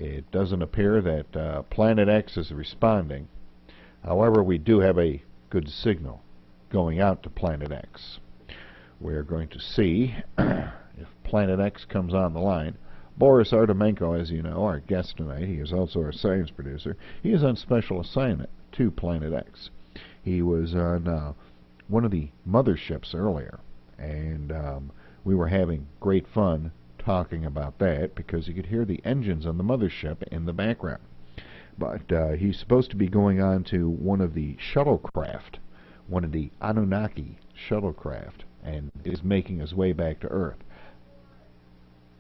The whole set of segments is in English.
It doesn't appear that Planet X is responding. However, we do have a good signal going out to Planet X. We're going to see if Planet X comes on the line. Boris Artemenko, as you know, our guest tonight, he is also our science producer. He is on special assignment to Planet X. He was on one of the motherships earlier, and we were having great fun talking about that because you could hear the engines on the mothership in the background. But he's supposed to be going on to one of the shuttlecraft, one of the Anunnaki shuttlecraft, and is making his way back to Earth.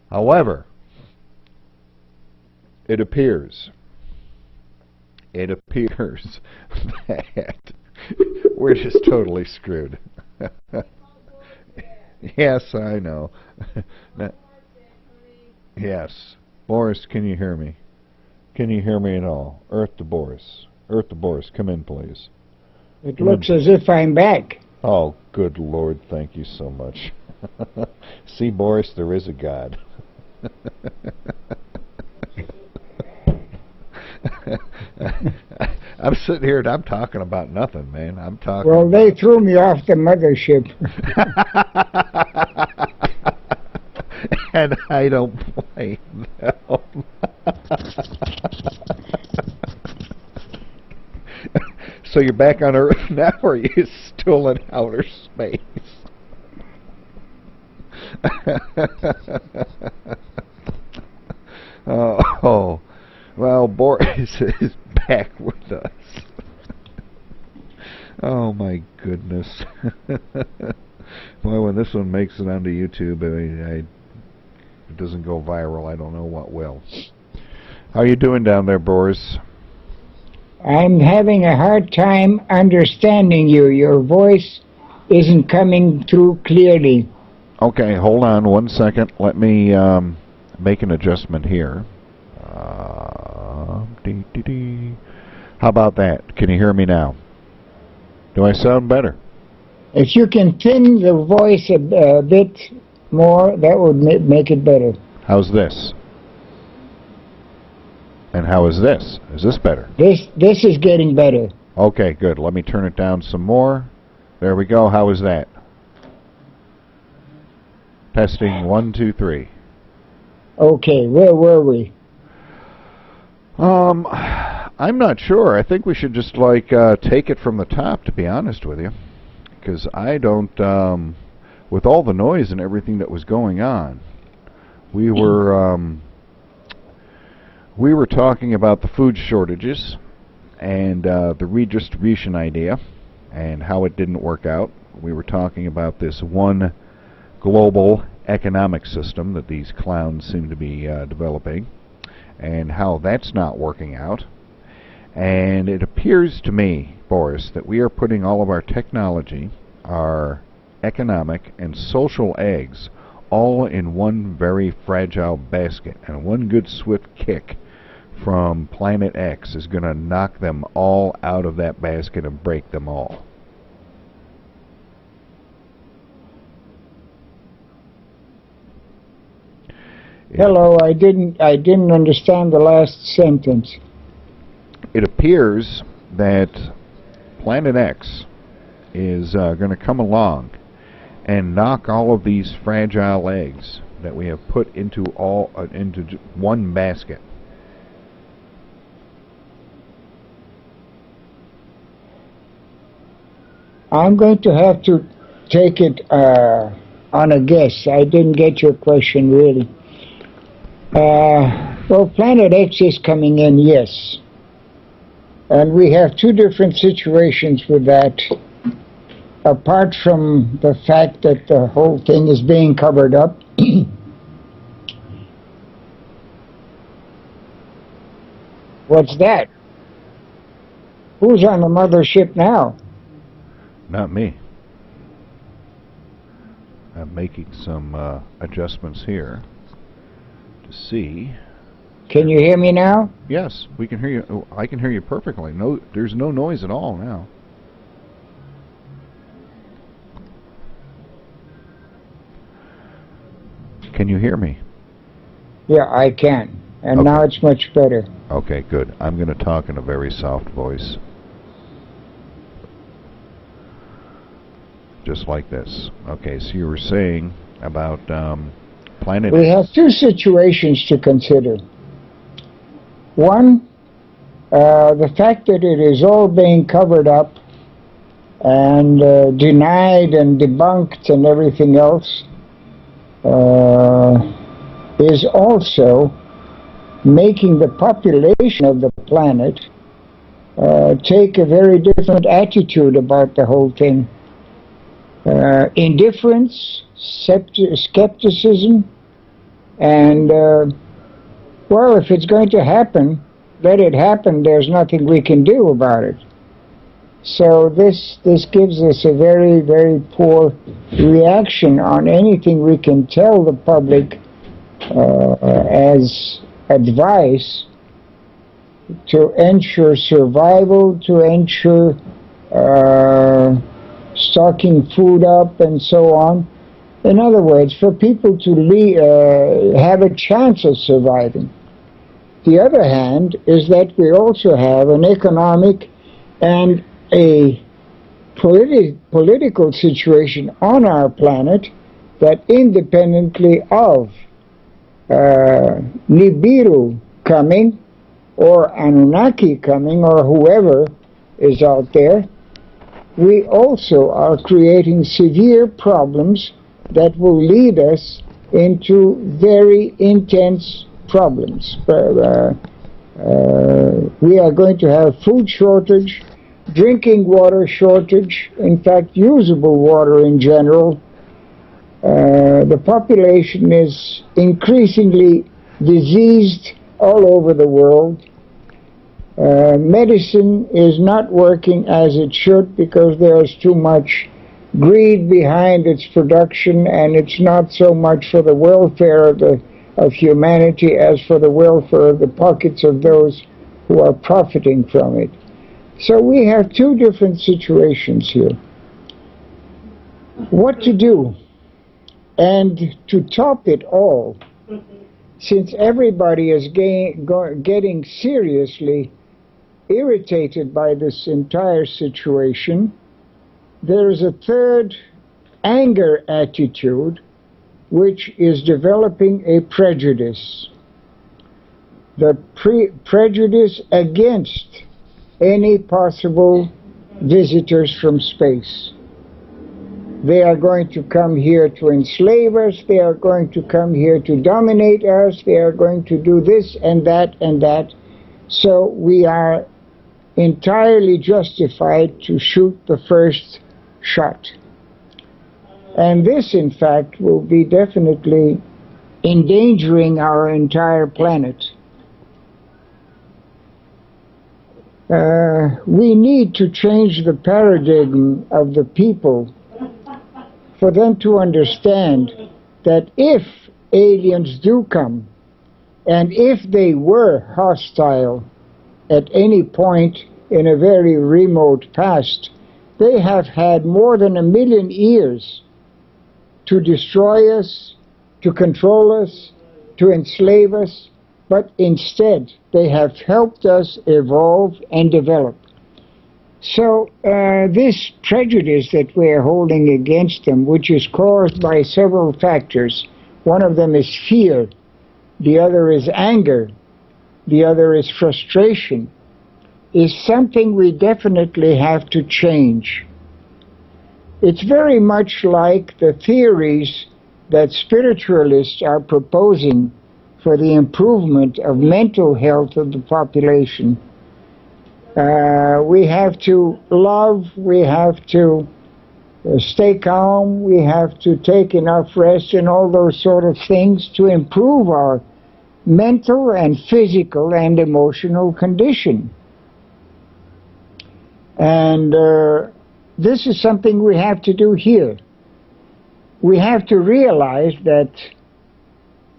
However, it appears that we're just totally screwed. Yes, I know. Yes. Boris, can you hear me? Can you hear me at all? Earth to Boris. Earth to Boris, come in, please. It looks as if I'm back. Oh, good Lord, thank you so much. See, Boris, there is a God. I'm sitting here and I'm talking about nothing, man. I'm talking. Well, they threw me off the mothership. And I don't blame them. So you're back on Earth now, or are you still in outer space? Oh, well, Boris is back with us. Oh my goodness. Boy, when this one makes it onto YouTube, it doesn't go viral, I don't know what will. How are you doing down there, Boris? I'm having a hard time understanding you. Your voice isn't coming through clearly. Okay, hold on 1 second. Let me make an adjustment here. How about that? Can you hear me now? Do I sound better? If you can thin the voice a bit more, that would make it better. How's this? And how is this? Is this better? This is getting better. Okay, good. Let me turn it down some more. There we go. How is that? Testing 1, 2, 3. Okay, where were we? I'm not sure. I think we should just take it from the top, to be honest with you, because I don't. With all the noise and everything that was going on, we were talking about the food shortages and the redistribution idea and how it didn't work out. We were talking about this one global economic system that these clowns seem to be developing, and how that's not working out. And it appears to me, Boris, that we are putting all of our technology, our economic and social eggs, all in one very fragile basket, and one good swift kick from Planet X is going to knock them all out of that basket and break them all. Hello, I didn't understand the last sentence. It appears that Planet X is going to come along and knock all of these fragile eggs that we have put into one basket. I'm going to have to take it on a guess. I didn't get your question really. Well, Planet X is coming in, yes. And we have two different situations with that. Apart from the fact that the whole thing is being covered up, what's that? Who's on the mothership now? Not me. I'm making some adjustments here to see. Can you hear me now? Yes, we can hear you. Oh, I can hear you perfectly. No, there's no noise at all now. Can you hear me? Yeah, I can. And Okay. now it's much better. Okay, good. I'm going to talk in a very soft voice. Just like this. Okay, so you were saying about planet We X. have two situations to consider. One, the fact that it is all being covered up and denied and debunked and everything else is also making the population of the planet take a very different attitude about the whole thing. Indifference, skepticism, and well, if it's going to happen, let it happen. There's nothing we can do about it. So this gives us a very, very poor reaction on anything we can tell the public as advice to ensure survival, to ensure stocking food up and so on. In other words, for people to have a chance of surviving. The other hand is that we also have an economic and a political situation on our planet that, independently of Nibiru coming or Anunnaki coming or whoever is out there, we also are creating severe problems that will lead us into very intense problems. We are going to have food shortage, drinking water shortage, in fact usable water in general. The population is increasingly diseased all over the world. Medicine is not working as it should because there's too much greed behind its production, and it's not so much for the welfare of humanity as for the welfare of the pockets of those who are profiting from it. So we have two different situations here. What to do? And to top it all, since everybody is getting seriously irritated by this entire situation, there is a third anger attitude which is developing a prejudice. The prejudice against any possible visitors from space. They are going to come here to enslave us, they are going to come here to dominate us, they are going to do this and that and that. So we are entirely justified to shoot the first shot. And this, in fact, will be definitely endangering our entire planet. We need to change the paradigm of the people for them to understand that if aliens do come, and if they were hostile at any point in a very remote past, they have had more than 1 million years to destroy us, to control us, to enslave us, but instead they have helped us evolve and develop. So this prejudice that we are holding against them, which is caused by several factors, one of them is fear, the other is anger, the other is frustration, is something we definitely have to change. It's very much like the theories that spiritualists are proposing for the improvement of mental health of the population. We have to love, we have to stay calm, we have to take enough rest and all those sort of things to improve our mental and physical and emotional condition. And this is something we have to do here. We have to realize that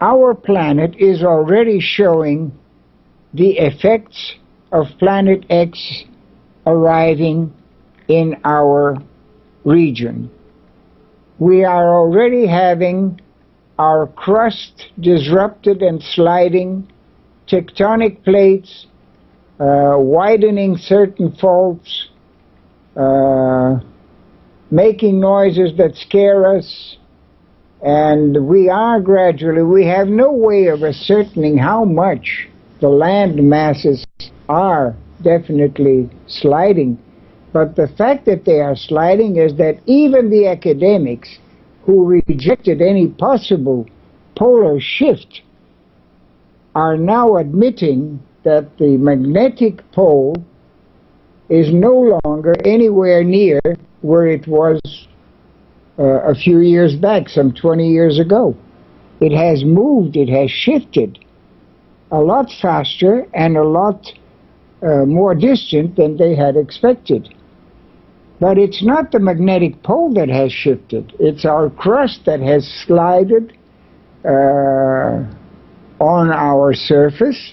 our planet is already showing the effects of Planet X arriving in our region. We are already having our crust disrupted and sliding tectonic plates, widening certain faults, making noises that scare us, and we have no way of ascertaining how much the land masses are definitely sliding. But the fact that they are sliding is that even the academics who rejected any possible polar shift are now admitting that the magnetic pole is no longer anywhere near where it was a few years back, some 20 years ago. It has moved, it has shifted a lot faster and a lot more distant than they had expected. But it's not the magnetic pole that has shifted. It's our crust that has slided on our surface.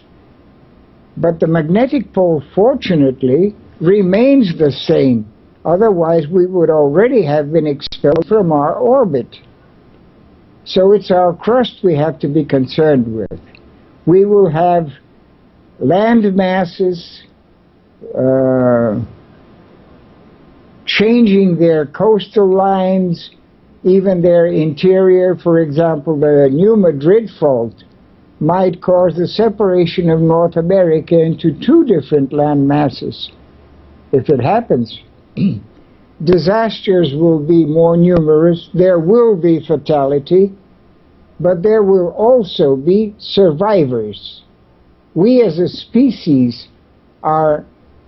But the magnetic pole, fortunately, remains the same. Otherwise, we would already have been expelled from our orbit. So it's our crust we have to be concerned with. We will have land masses changing their coastal lines, even their interior. For example, the New Madrid fault might cause the separation of North America into two different land masses. If it happens, disasters will be more numerous, there will be fatality, but there will also be survivors. We as a species are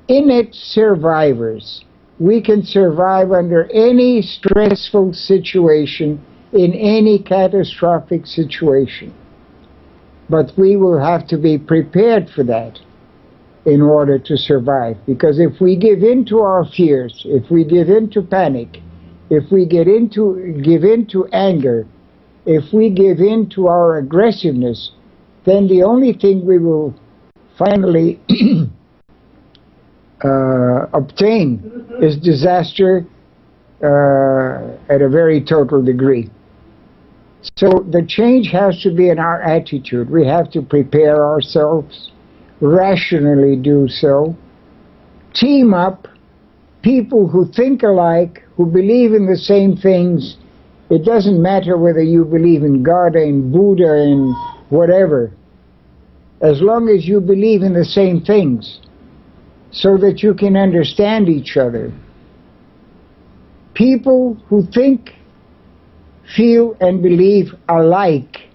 innate survivors. We can survive under any stressful situation, in any catastrophic situation. But we will have to be prepared for that in order to survive. Because if we give in to our fears, if we give in to panic, if we give in to anger, if we give in to our aggressiveness, then the only thing we will finally obtain is disaster at a very total degree. So the change has to be in our attitude. We have to prepare ourselves, rationally do so, team up, people who think alike, who believe in the same things. It doesn't matter whether you believe in God, in Buddha, in whatever, as long as you believe in the same things, so that you can understand each other. People who think, feel, and believe alike,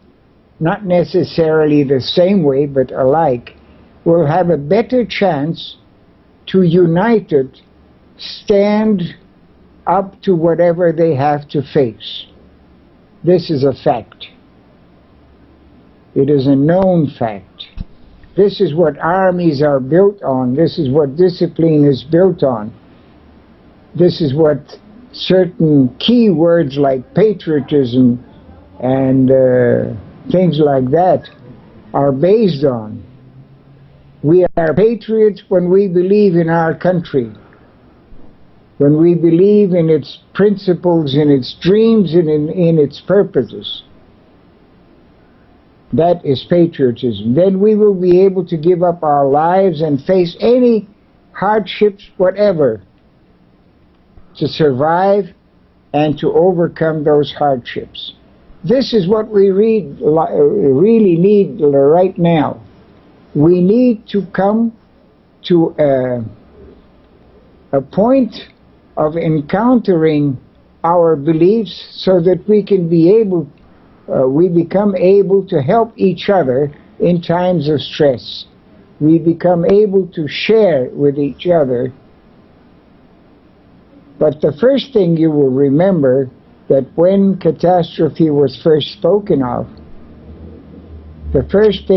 not necessarily the same way, but alike, will have a better chance to united stand up to whatever they have to face. This is a fact. It is a known fact. This is what armies are built on. This is what discipline is built on. This is what certain key words like patriotism and things like that are based on. We are patriots when we believe in our country, when we believe in its principles, in its dreams, and in its purposes. That is patriotism. Then we will be able to give up our lives and face any hardships, whatever, to survive and to overcome those hardships. This is what we really need right now. We need to come to a point of encountering our beliefs so that we can be able, we become able to help each other in times of stress. We become able to share with each other. But the first thing you will remember, that when catastrophe was first spoken of, the first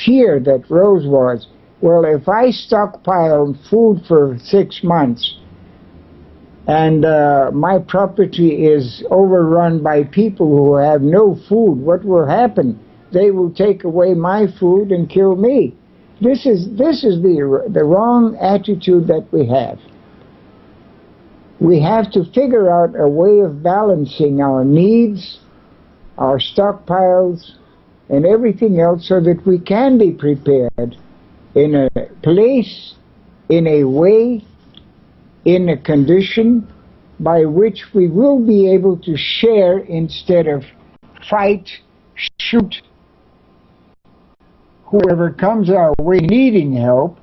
fear that rose was, well, if I stockpile food for 6 months and my property is overrun by people who have no food, what will happen? They will take away my food and kill me. This is the wrong attitude that we have. We have to figure out a way of balancing our needs, our stockpiles, and everything else so that we can be prepared in a place, in a way, in a condition by which we will be able to share instead of fight, shoot whoever comes our way needing help.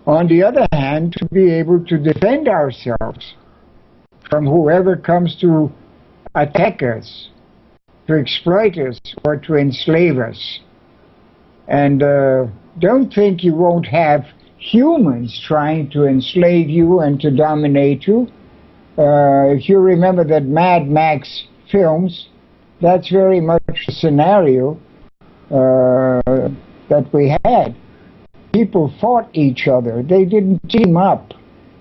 On the other hand, to be able to defend ourselves from whoever comes to attack us, to exploit us, or to enslave us. And don't think you won't have humans trying to enslave you and to dominate you. If you remember that Mad Max films, that's very much the scenario that we had. People fought each other. They didn't team up.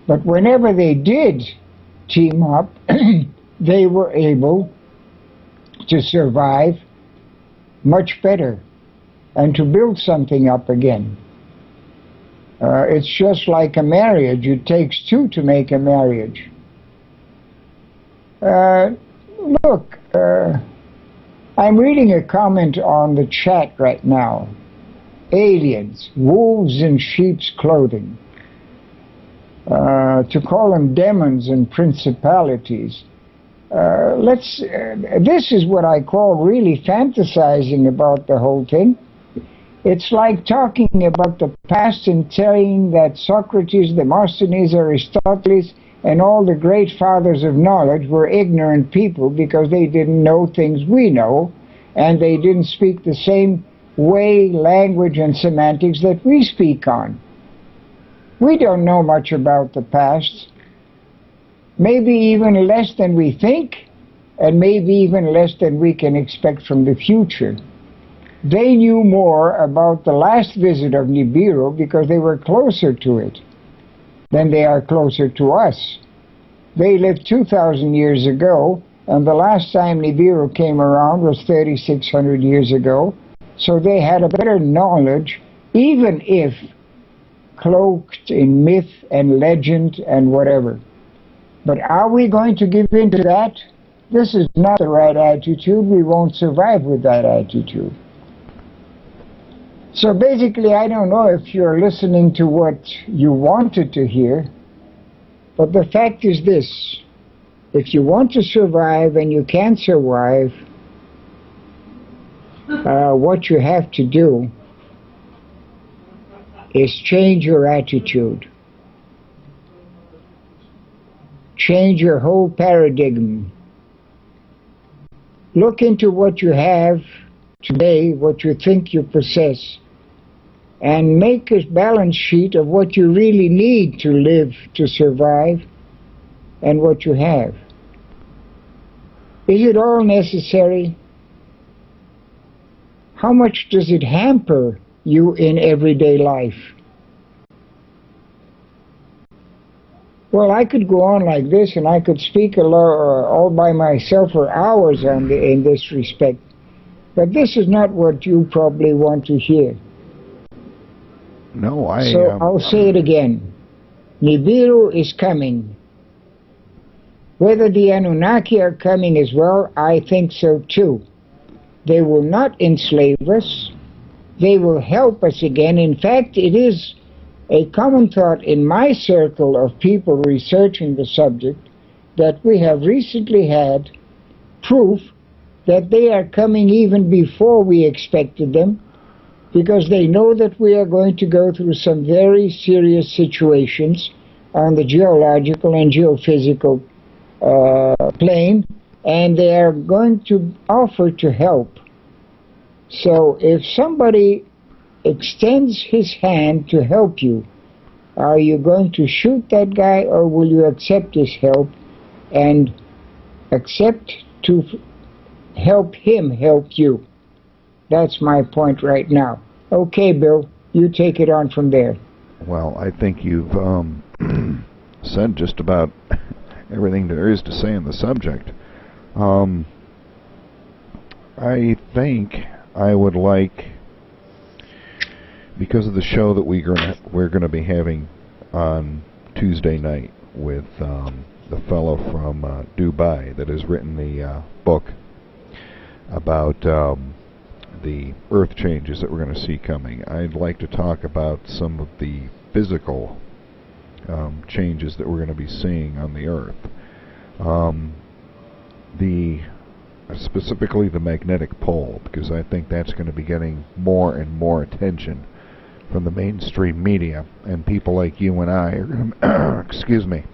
But whenever they did team up, they were able to survive much better and to build something up again. It's just like a marriage. It takes two to make a marriage. Look, I'm reading a comment on the chat right now. Aliens, wolves in sheep's clothing. To call them demons and principalities. This is what I call really fantasizing about the whole thing. It's like talking about the past and saying that Socrates, Demosthenes, Aristotle, and all the great fathers of knowledge were ignorant people because they didn't know things we know, and they didn't speak the same way, language, and semantics that we speak on. We don't know much about the past, maybe even less than we think, and maybe even less than we can expect from the future. They knew more about the last visit of Nibiru because they were closer to it than they are closer to us. They lived 2,000 years ago, and the last time Nibiru came around was 3,600 years ago, so they had a better knowledge, even if cloaked in myth and legend and whatever. But are we going to give in to that? This is not the right attitude. We won't survive with that attitude. So basically, I don't know if you're listening to what you wanted to hear, but the fact is this. If you want to survive and you can survive, what you have to do is change your attitude. Change your whole paradigm. Look into what you have today, what you think you possess, and make a balance sheet of what you really need to live, to survive, and what you have. Is it all necessary? How much does it hamper you in everyday life? Well, I could go on like this, and I could speak all by myself for hours in this respect. But this is not what you probably want to hear. No, I'll say it again. Nibiru is coming. Whether the Anunnaki are coming as well, I think so too. They will not enslave us. They will help us again. In fact, it is a common thought in my circle of people researching the subject that we have recently had proof that they are coming even before we expected them, because they know that we are going to go through some very serious situations on the geological and geophysical plane, and they are going to offer to help. So if somebody extends his hand to help you, are you going to shoot that guy, or will you accept his help and accept to help him help you? That's my point right now. Okay, Bill, you take it on from there. Well, I think you've said just about everything there is to say on the subject. I think I would like, because of the show that we're going to be having on Tuesday night with the fellow from Dubai that has written the book about the Earth changes that we're going to see coming, I'd like to talk about some of the physical changes that we're going to be seeing on the Earth. Specifically the magnetic pole, because I think that's going to be getting more and more attention from the mainstream media, and people like you and I are going to, excuse me,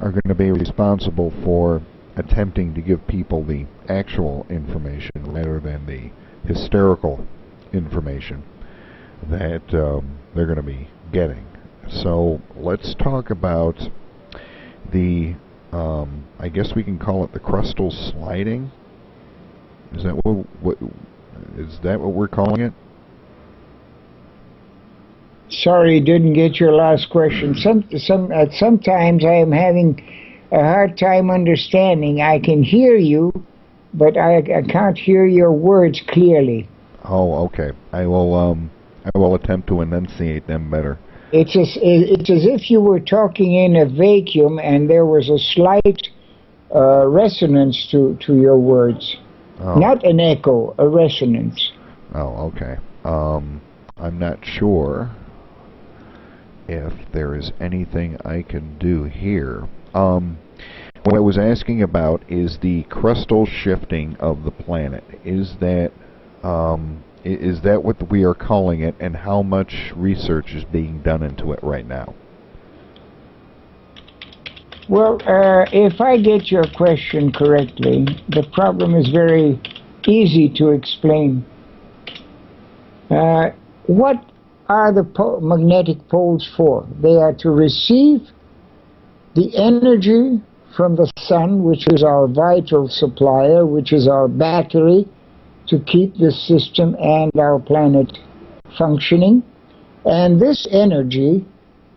are going to be responsible for attempting to give people the actual information rather than the hysterical information that they're going to be getting. So let's talk about the, I guess we can call it the crustal sliding. Is that what we're calling it? Sorry, didn't get your last question. Sometimes I am having a hard time understanding. I can hear you, but I can't hear your words clearly. Oh, okay. I will attempt to enunciate them better. It's as if you were talking in a vacuum and there was a slight resonance to your words. Oh. Not an echo, a resonance. Oh, okay. I'm not sure if there is anything I can do here. What I was asking about is the crustal shifting of the planet. Is that what we are calling it, and how much research is being done into it right now? Well, if I get your question correctly, the problem is very easy to explain. What are the magnetic poles for? They are to receive the energy from the sun, which is our vital supplier, which is our battery to keep the system and our planet functioning. And this energy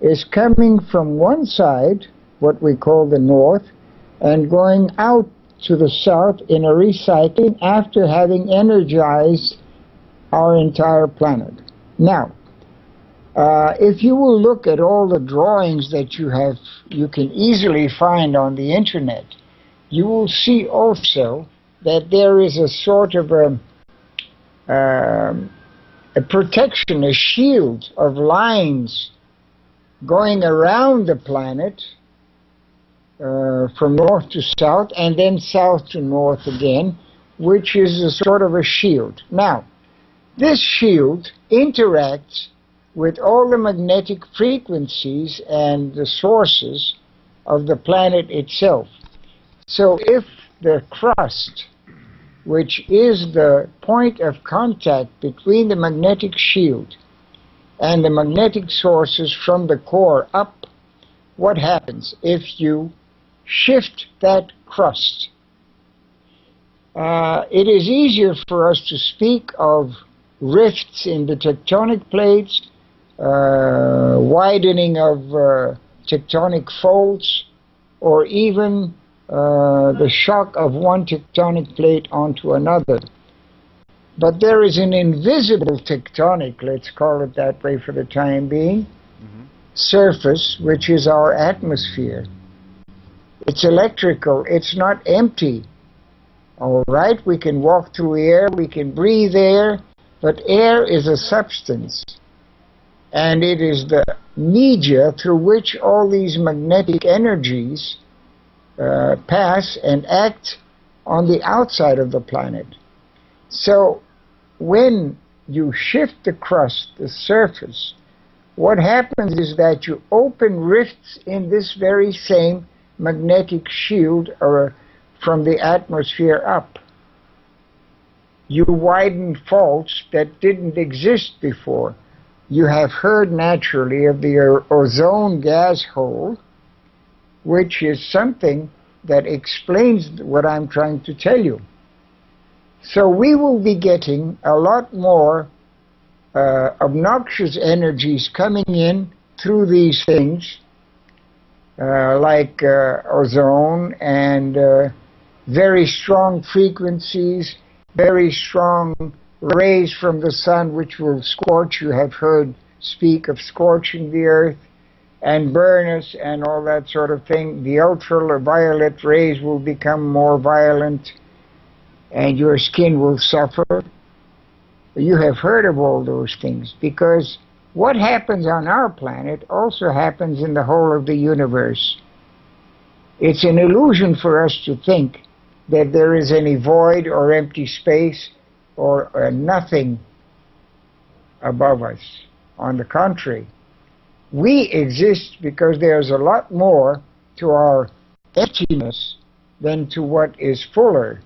is coming from one side, what we call the north, and going out to the south in a recycling after having energized our entire planet. Now, if you will look at all the drawings that you can easily find on the internet, you will see also that there is a sort of a protection, a shield of lines going around the planet from north to south and then south to north again, which is a sort of a shield. Now, this shield interacts with all the magnetic frequencies and the sources of the planet itself. So if the crust, which is the point of contact between the magnetic shield and the magnetic sources from the core up, what happens if you shift that crust? It is easier for us to speak of rifts in the tectonic plates, widening of tectonic folds, or even the shock of one tectonic plate onto another. But there is an invisible tectonic, let's call it that way for the time being, surface, which is our atmosphere. It's electrical, it's not empty. All right, we can walk through air, we can breathe air, but air is a substance. And it is the media through which all these magnetic energies pass and act on the outside of the planet. So when you shift the crust, the surface, what happens is that you open rifts in this very same magnetic shield from the atmosphere up. You widen faults that didn't exist before. You have heard naturally of the ozone gas hole, which is something that explains what I'm trying to tell you. So we will be getting a lot more obnoxious energies coming in through these things, like ozone and very strong frequencies, very strong rays from the sun which will scorch. You have heard speak of scorching the earth and burn us and all that sort of thing. The ultraviolet rays will become more violent and your skin will suffer. You have heard of all those things, because what happens on our planet also happens in the whole of the universe. It's an illusion for us to think that there is any void or empty space or nothing above us. On the contrary, we exist because there's a lot more to our emptiness than to what is fuller,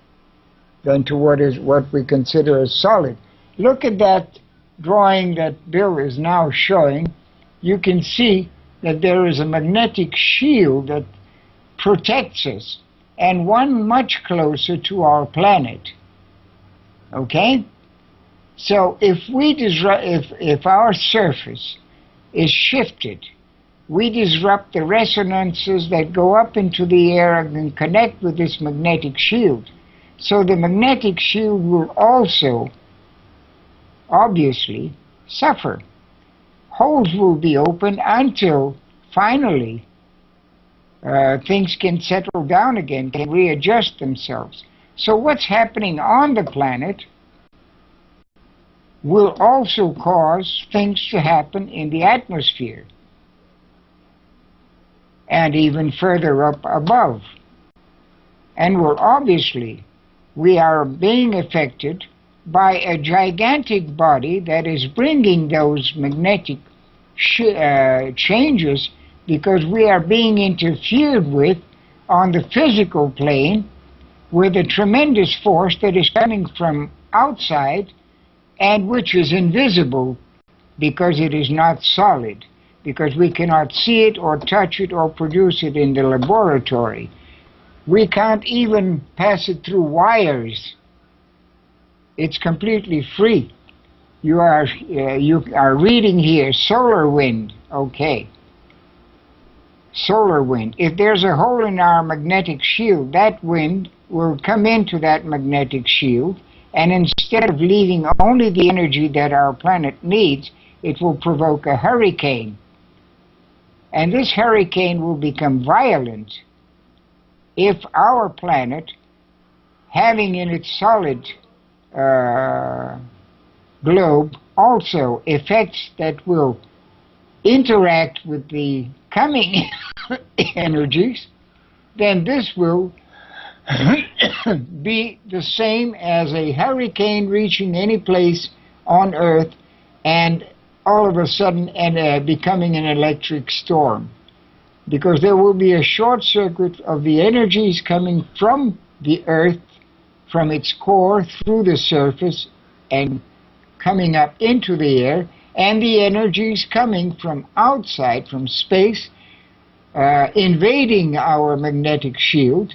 than to what we consider as solid. Look at that drawing that Bill is now showing. You can see that there is a magnetic shield that protects us, and one much closer to our planet. Okay? So if our surface is shifted, we disrupt the resonances that go up into the air and connect with this magnetic shield. So the magnetic shield will also, obviously, suffer. Holes will be open until finally things can settle down again, can readjust themselves. So what's happening on the planet will also cause things to happen in the atmosphere and even further up above. And well, obviously, we are being affected by a gigantic body that is bringing those magnetic changes, because we are being interfered with on the physical plane with a tremendous force that is coming from outside and which is invisible because it is not solid, because we cannot see it or touch it or produce it in the laboratory. We can't even pass it through wires. It's completely free. You are reading here, solar wind. Okay. Solar wind. If there's a hole in our magnetic shield, that wind will come into that magnetic shield, and instead of leaving only the energy that our planet needs, it will provoke a hurricane. And this hurricane will become violent if our planet, having in its solid globe also effects that will interact with the coming energies, then this will be the same as a hurricane reaching any place on Earth and all of a sudden becoming an electric storm. Because there will be a short circuit of the energies coming from the Earth, from its core through the surface and coming up into the air, and the energies coming from outside, from space, invading our magnetic shield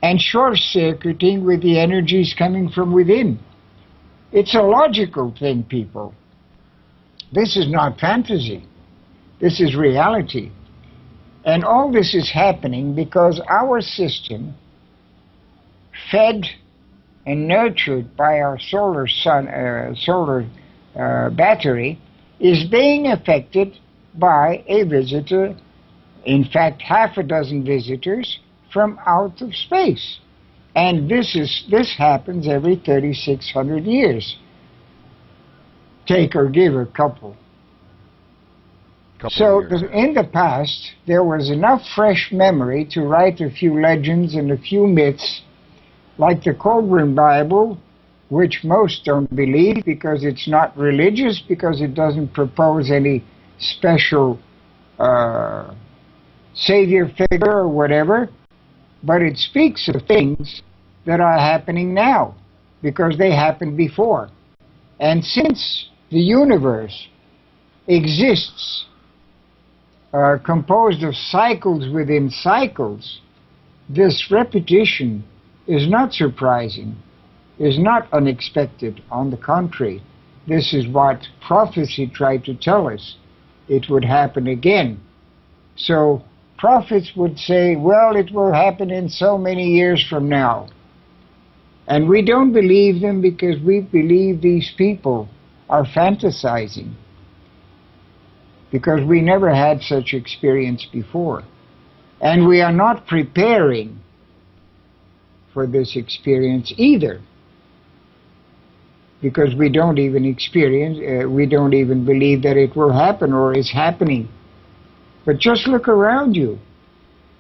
and short-circuiting with the energies coming from within. It's a logical thing, people. This is not fantasy. This is reality. And all this is happening because our system, fed and nurtured by our solar battery, is being affected by a visitor, in fact half a dozen visitors from out of space. And this happens every 3,600 years. Take or give a couple. So in the past, there was enough fresh memory to write a few legends and a few myths, like the Colburn Bible, which most don't believe because it's not religious, because it doesn't propose any special savior figure or whatever, but it speaks of things that are happening now because they happened before. And since the universe exists composed of cycles within cycles, this repetition is not surprising, is not unexpected. On the contrary, this is what prophecy tried to tell us. It would happen again. So prophets would say, well, it will happen in so many years from now. And we don't believe them because we believe these people are fantasizing, because we never had such experience before. And we are not preparing for this experience either. because we don't even experience, we don't even believe that it will happen or is happening. But just look around you.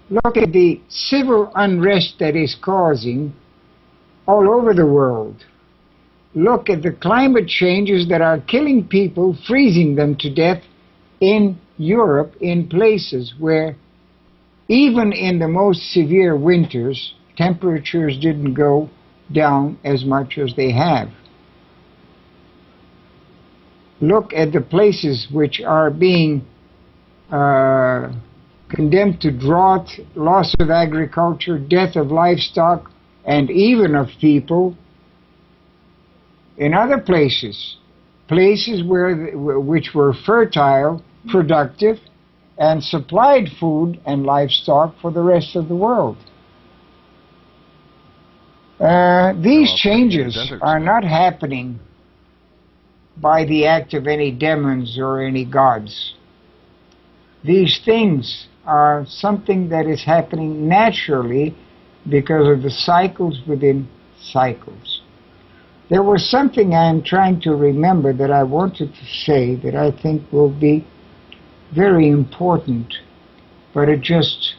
Look at the civil unrest that is causing all over the world. Look at the climate changes that are killing people, freezing them to death in Europe, in places where even in the most severe winters, temperatures didn't go down as much as they have. Look at the places which are being condemned to drought, loss of agriculture, death of livestock, and even of people. In other places, places which were fertile, productive, and supplied food and livestock for the rest of the world. These changes are not happening by the act of any demons or any gods. These things are something that is happening naturally because of the cycles within cycles. There was something I am trying to remember that I wanted to say that I think will be very important, but it just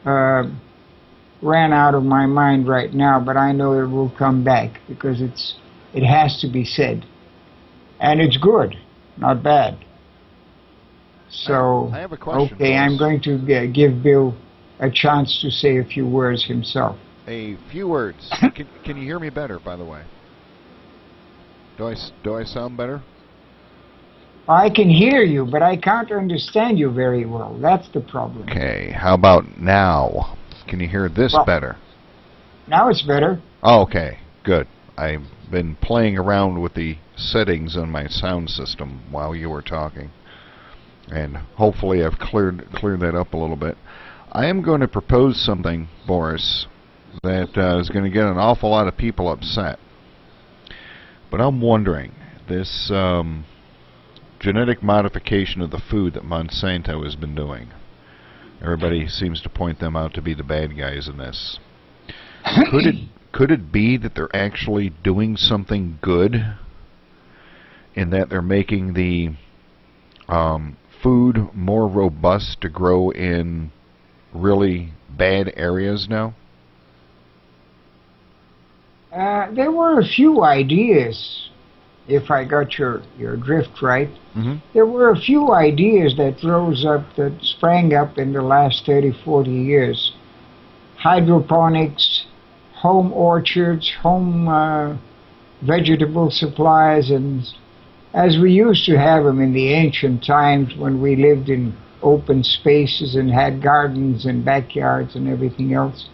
ran out of my mind right now, but I know it will come back because it has to be said. And it's good, not bad. So, I have a question, okay, Boris. I'm going to give Bill a chance to say a few words himself. A few words. Can you hear me better, by the way? Do I sound better? I can hear you, but I can't understand you very well. That's the problem. Okay, how about now? Can you hear this better? Now it's better. Oh, okay, good. I've been playing around with the settings on my sound system while you were talking, and hopefully I've cleared that up a little bit. I am going to propose something, Boris, that is going to get an awful lot of people upset. But I'm wondering, this genetic modification of the food that Monsanto has been doing, everybody seems to point them out to be the bad guys in this. Could it be that they're actually doing something good in that they're making the food more robust to grow in really bad areas now? There were a few ideas, if I got your drift right. Mm-hmm. There were a few ideas that rose up, that sprang up in the last 30, 40 years. Hydroponics, home orchards, home vegetable supplies, and as we used to have them in the ancient times when we lived in open spaces and had gardens and backyards and everything else.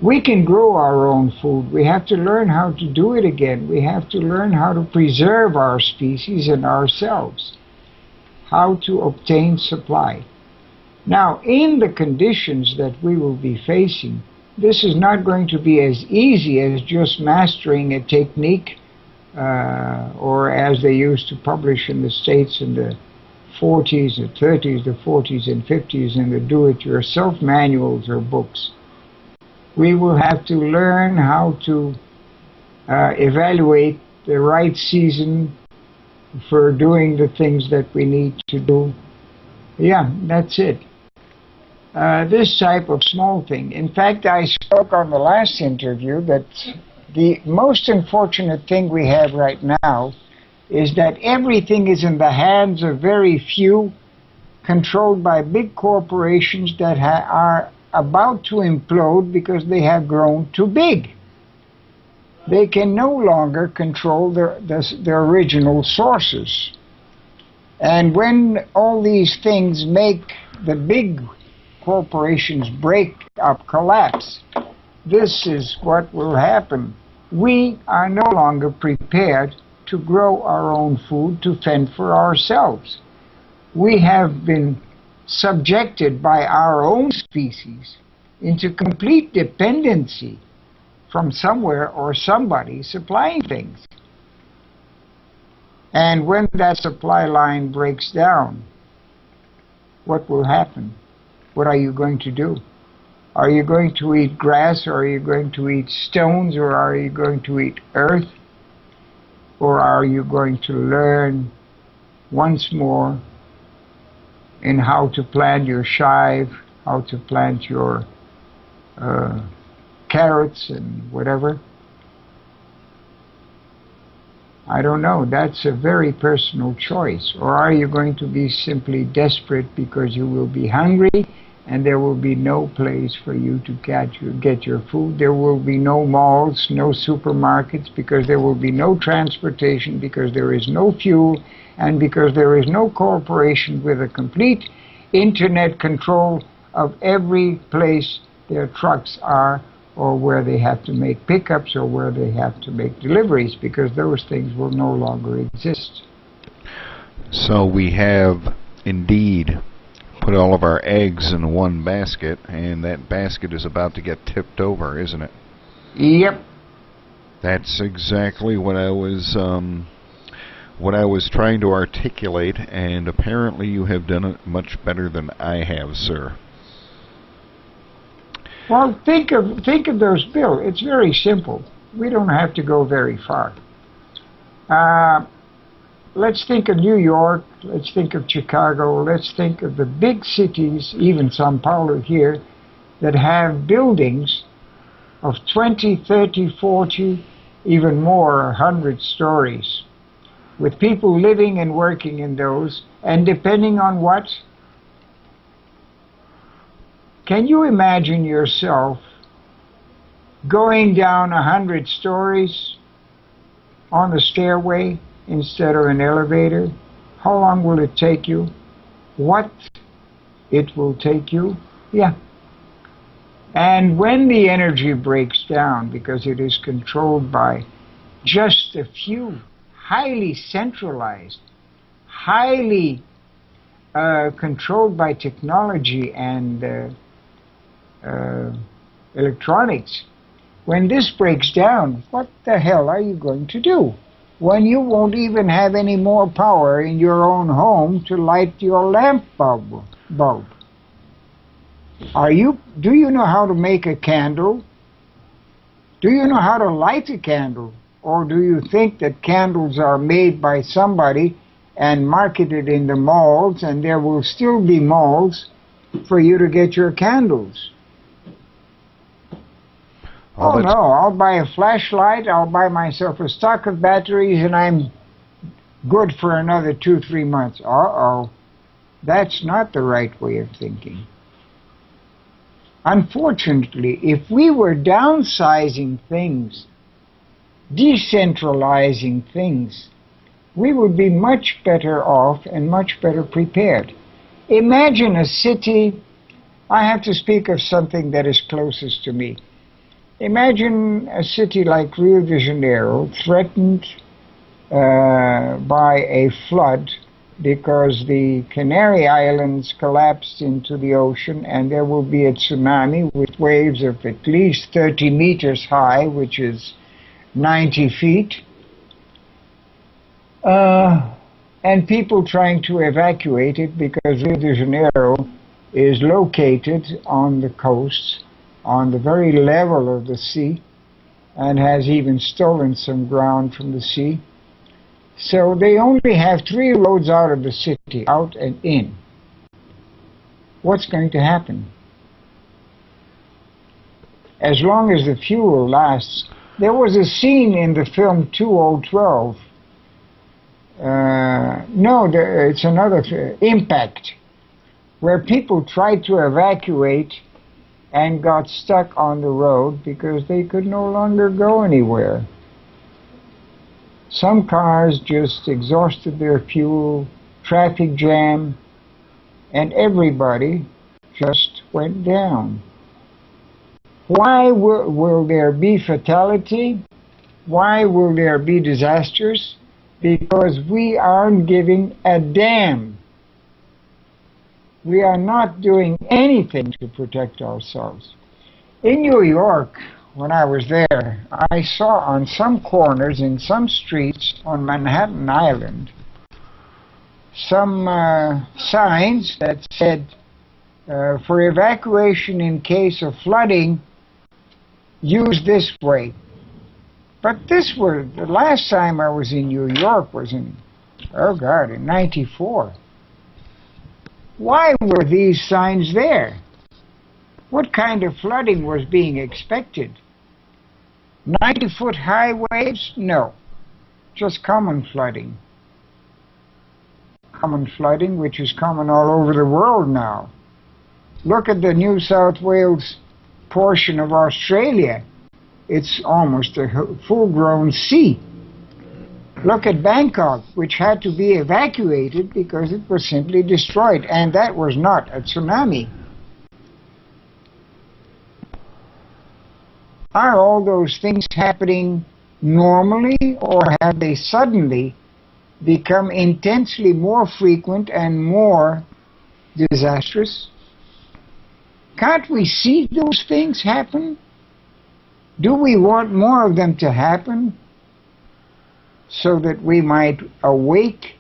We can grow our own food. We have to learn how to do it again. We have to learn how to preserve our species and ourselves, how to obtain supply. Now, in the conditions that we will be facing, this is not going to be as easy as just mastering a technique, or as they used to publish in the States in the 40s, the 30s, the 40s and 50s in the do-it-yourself manuals or books. We will have to learn how to evaluate the right season for doing the things that we need to do. Yeah, that's it. This type of small thing. In fact, I spoke on the last interview that the most unfortunate thing we have right now is that everything is in the hands of very few, controlled by big corporations that are about to implode because they have grown too big. They can no longer control their original sources. And when all these things make the big corporations break up, collapse, this is what will happen. We are no longer prepared to grow our own food, to fend for ourselves. We have been subjected by our own species into complete dependency from somewhere or somebody supplying things. And when that supply line breaks down, what will happen? What are you going to do? Are you going to eat grass, or are you going to eat stones, or are you going to eat earth? Or are you going to learn once more in how to plant your chive, how to plant your carrots and whatever? I don't know. That's a very personal choice. Or are you going to be simply desperate because you will be hungry and there will be no place for you to get your food? There will be no malls, no supermarkets, because there will be no transportation, because there is no fuel, and because there is no cooperation with a complete internet control of every place their trucks are, or where they have to make pickups, or where they have to make deliveries, because those things will no longer exist. So we have indeed put all of our eggs in one basket, and that basket is about to get tipped over, isn't it? Yep. That's exactly what I was trying to articulate, and apparently you have done it much better than I have, sir. Well, think of those bills. It's very simple. We don't have to go very far. Let's think of New York. Let's think of Chicago. Let's think of the big cities, even São Paulo here, that have buildings of 20, 30, 40, even more, 100 stories, with people living and working in those, and depending on what? Can you imagine yourself going down 100 stories on a stairway instead of an elevator? How long will it take you? What it will take you? Yeah. And when the energy breaks down, because it is controlled by just a few, highly centralized, highly controlled by technology and electronics, when this breaks down, what the hell are you going to do? When you won't even have any more power in your own home to light your lamp bulb. Do you know how to make a candle? Do you know how to light a candle? Or do you think that candles are made by somebody and marketed in the malls, and there will still be malls for you to get your candles? Oh no, I'll buy a flashlight, I'll buy myself a stock of batteries, and I'm good for another 2-3 months. Uh-oh. That's not the right way of thinking. Unfortunately, if we were downsizing things, decentralizing things, we would be much better off and much better prepared. Imagine a city. I have to speak of something that is closest to me. Imagine a city like Rio de Janeiro threatened by a flood because the Canary Islands collapsed into the ocean, and there will be a tsunami with waves of at least 30 meters high, which is 90 feet, and people trying to evacuate it because Rio de Janeiro is located on the coast, on the very level of the sea, and has even stolen some ground from the sea. So they only have 3 roads out of the city, out and in. What's going to happen? As long as the fuel lasts. There was a scene in the film 2012. It's another Impact, where people tried to evacuate and got stuck on the road because they could no longer go anywhere. Some cars just exhausted their fuel, traffic jam, and everybody just went down. Why will there be fatality? Why will there be disasters? Because we aren't giving a damn. We are not doing anything to protect ourselves. In New York, when I was there, I saw on some corners, in some streets on Manhattan Island, some signs that said, for evacuation in case of flooding, use this way. But this was, the last time I was in New York was in, oh God, in '94. Why were these signs there? What kind of flooding was being expected? 90-foot high waves? No. Just common flooding. Common flooding, which is common all over the world now. Look at the New South Wales portion of Australia. It's almost a full-grown sea. Look at Bangkok, which had to be evacuated because it was simply destroyed, and that was not a tsunami. Are all those things happening normally, or have they suddenly become intensely more frequent and more disastrous? Can't we see those things happen? Do we want more of them to happen so that we might awake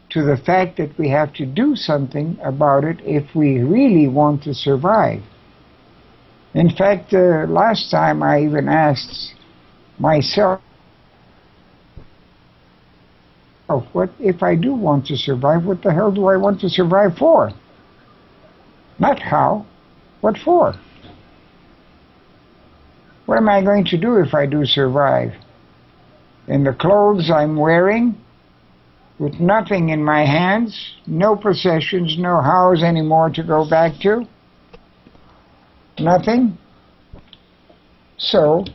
to the fact that we have to do something about it if we really want to survive? In fact, last time I even asked myself, what if I do want to survive, what the hell do I want to survive for? Not how, what for? What am I going to do if I do survive? In the clothes I'm wearing, with nothing in my hands, no possessions, no house anymore to go back to? Nothing? So,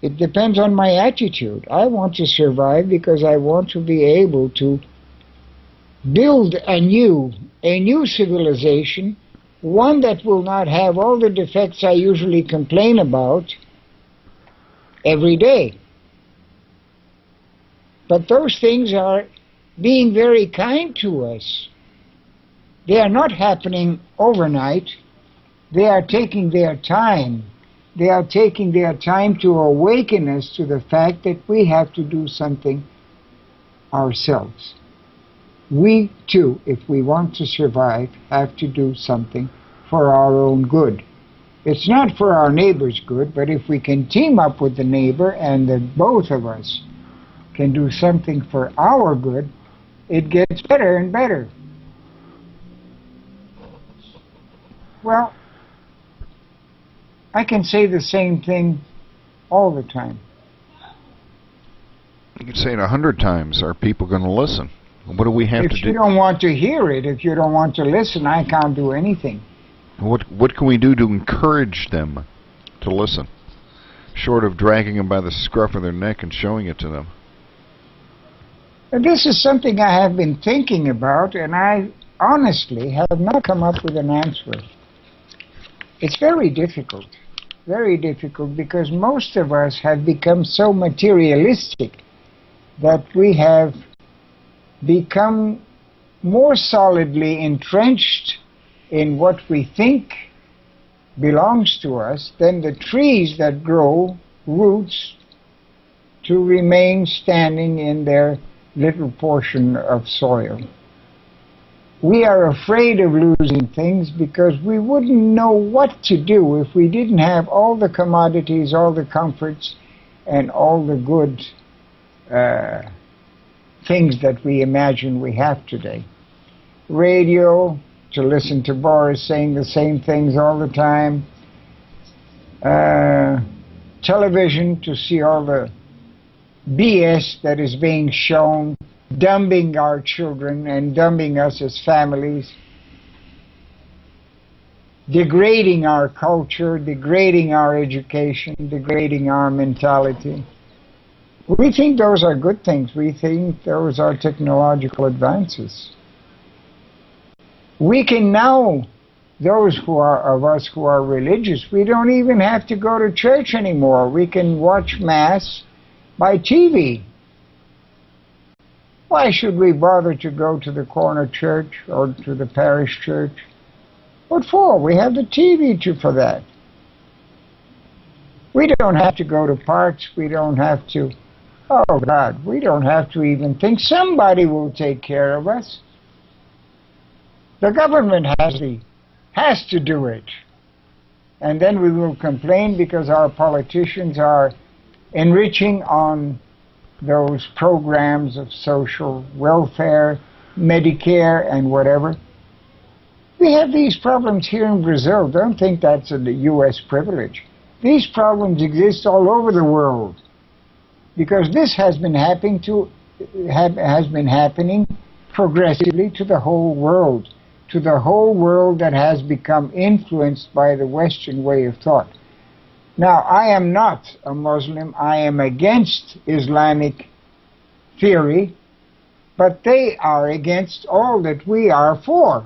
it depends on my attitude. I want to survive because I want to be able to build a new civilization, one that will not have all the defects I usually complain about every day. But those things are being very kind to us. They are not happening overnight. They are taking their time. They are taking their time to awaken us to the fact that we have to do something ourselves. We, too, if we want to survive, have to do something for our own good. It's not for our neighbor's good, but if we can team up with the neighbor and that both of us can do something for our good, it gets better and better. Well, I can say the same thing all the time. You can say it 100 times. Are people going to listen? What do we have to do? If you don't want to hear it, if you don't want to listen, I can't do anything. What can we do to encourage them to listen, short of dragging them by the scruff of their neck and showing it to them? And this is something I have been thinking about, and I honestly have not come up with an answer. It's very difficult, because most of us have become so materialistic that we have become more solidly entrenched in what we think belongs to us than the trees that grow roots to remain standing in their little portion of soil. We are afraid of losing things because we wouldn't know what to do if we didn't have all the commodities, all the comforts, and all the good things that we imagine we have today. Radio, to listen to Boris saying the same things all the time. Television, to see all the BS that is being shown, dumbing our children and dumbing us as families, degrading our culture, degrading our education, degrading our mentality. We think those are good things. We think those are technological advances. We can now, those of us who are religious, we don't even have to go to church anymore. We can watch Mass by TV. Why should we bother to go to the corner church or to the parish church? What for? We have the TV for that. We don't have to go to parks. We don't have to, oh God, we don't have to even think. Somebody will take care of us. The government has to do it. and then we will complain because our politicians are enriching on those programs of social welfare, Medicare, and whatever. We have these problems here in Brazil. Don't think that's a U.S. privilege. These problems exist all over the world because this has been happening progressively to the whole world that has become influenced by the Western way of thought. Now, I am not a Muslim. I am against Islamic theory, but they are against all that we are for.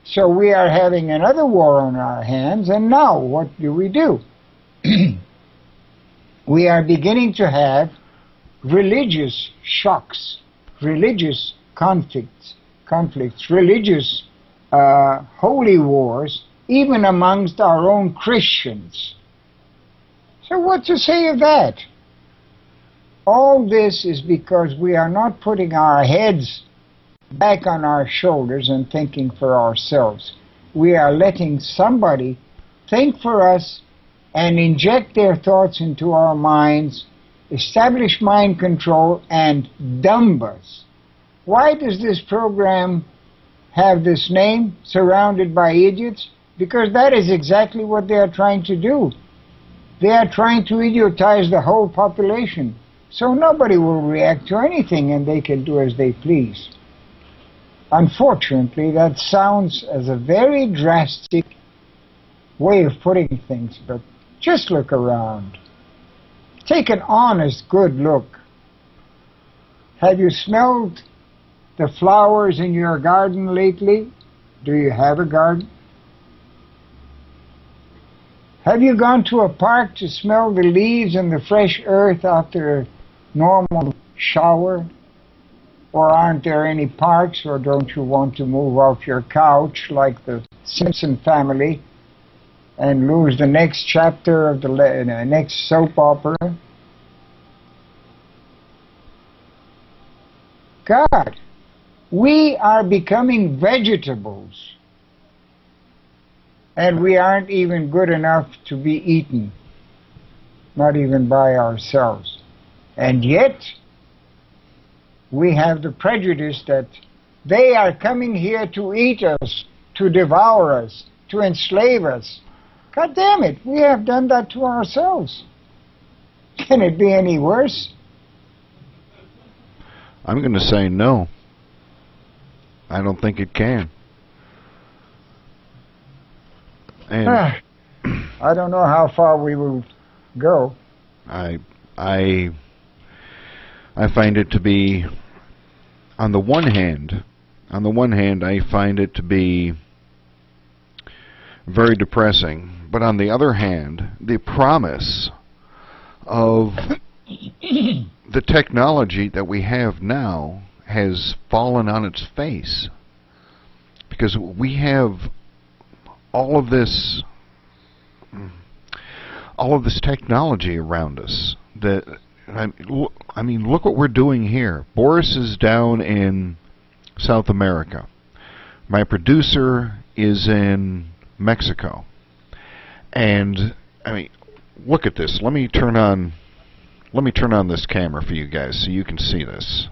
So we are having another war on our hands, and now what do? We are beginning to have religious shocks, religious conflicts, religious holy wars, even amongst our own Christians. So what to say of that? All this is because we are not putting our heads back on our shoulders and thinking for ourselves. We are letting somebody think for us and inject their thoughts into our minds, establish mind control, and dumb us. Why does this program have this name, Surrounded by Idiots? Because that is exactly what they are trying to do. They are trying to idiotize the whole population, so nobody will react to anything and they can do as they please. Unfortunately, that sounds as a very drastic way of putting things, but just look around. Take an honest, good look. Have you smelled the flowers in your garden lately? Do you have a garden? Have you gone to a park to smell the leaves and the fresh earth after a normal shower? Or aren't there any parks, or don't you want to move off your couch like the Simpson family and lose the next chapter of the next soap opera? God, we are becoming vegetables. And we aren't even good enough to be eaten, not even by ourselves. And yet, we have the prejudice that they are coming here to eat us, to devour us, to enslave us. God damn it, we have done that to ourselves. Can it be any worse? I'm going to say no. I don't think it can. And I don't know how far we will go. I find it to be, on the one hand, I find it to be very depressing. But on the other hand, the promise of the technology that we have now has fallen on its face, because we have all of this technology around us. I mean, look what we're doing here. Boris is down in South America. My producer is in Mexico. And I mean, look at this. Let me turn on this camera for you guys so you can see this.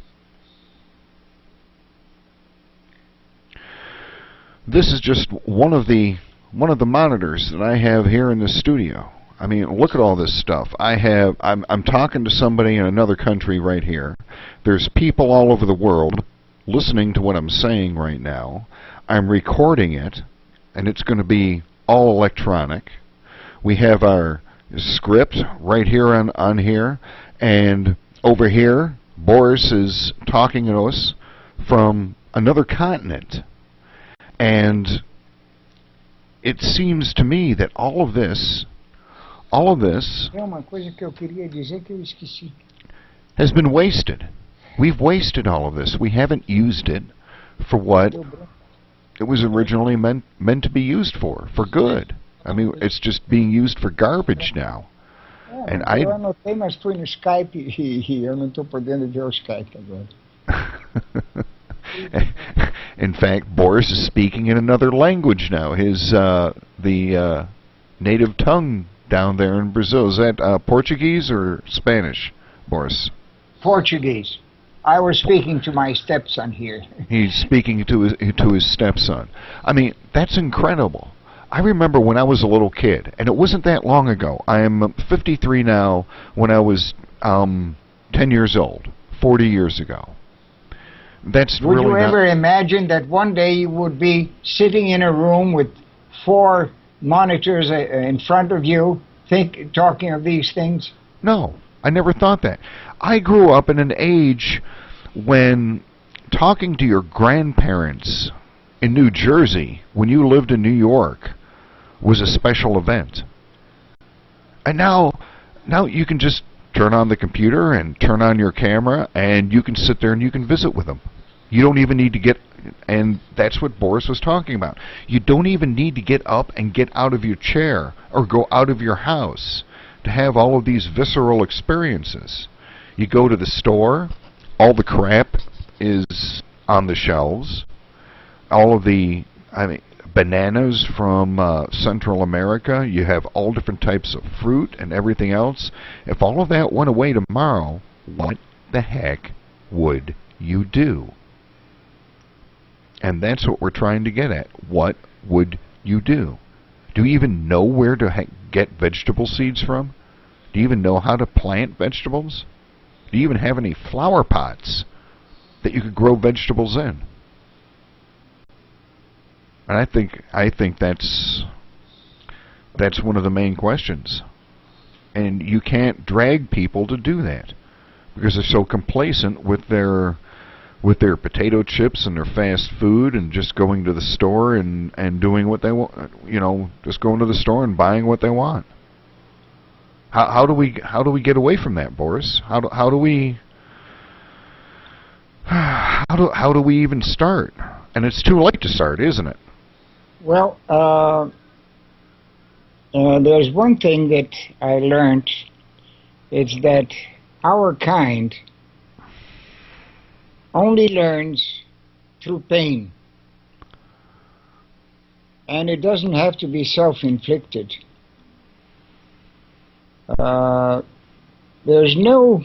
This is just one of the monitors that I have here in the studio. I mean, look at all this stuff. I'm talking to somebody in another country right here. There's people all over the world listening to what I'm saying right now. I'm recording it, and it's going to be all electronic. We have our script right here on here, and over here, Boris is talking to us from another continent. And it seems to me that all of this has been wasted. We've wasted all of this. We haven't used it for what it was originally meant to be used for good. I mean, it's just being used for garbage now. And I não tem, mas fui no Skype e eu não estou podendo ver o Skype agora. In fact, Boris is speaking in another language now. His the native tongue down there in Brazil? Is that Portuguese or Spanish, Boris? Portuguese. I was speaking to my stepson here. He's speaking to his stepson. I mean, that's incredible. I remember when I was a little kid, and it wasn't that long ago. I am 53 now. When I was 10 years old, 40 years ago. That's Would really you ever imagine that one day you would be sitting in a room with 4 monitors in front of you, talking of these things? No, I never thought that. I grew up in an age when talking to your grandparents in New Jersey, when you lived in New York, was a special event. And now you can just turn on the computer and turn on your camera, and you can sit there and you can visit with them. You don't even need to get, and that's what Boris was talking about. You don't even need to get up and get out of your chair or go out of your house to have all of these visceral experiences. You go to the store, all the crap is on the shelves. All of the, bananas from Central America. You have all different types of fruit and everything else. If all of that went away tomorrow, what the heck would you do? And that's what we're trying to get at. What would you do? Do you even know where to get vegetable seeds from? Do you even know how to plant vegetables? Do you even have any flower pots that you could grow vegetables in? And I think that's one of the main questions. And you can't drag people to do that because they're so complacent with their potato chips and their fast food and just going to the store and doing what they want, just going to the store and buying what they want. How do we get away from that, Boris? How do we even start? And it's too late to start, isn't it? Well, there's one thing that I learned. It's that our kind only learns through pain. And it doesn't have to be self-inflicted. There's no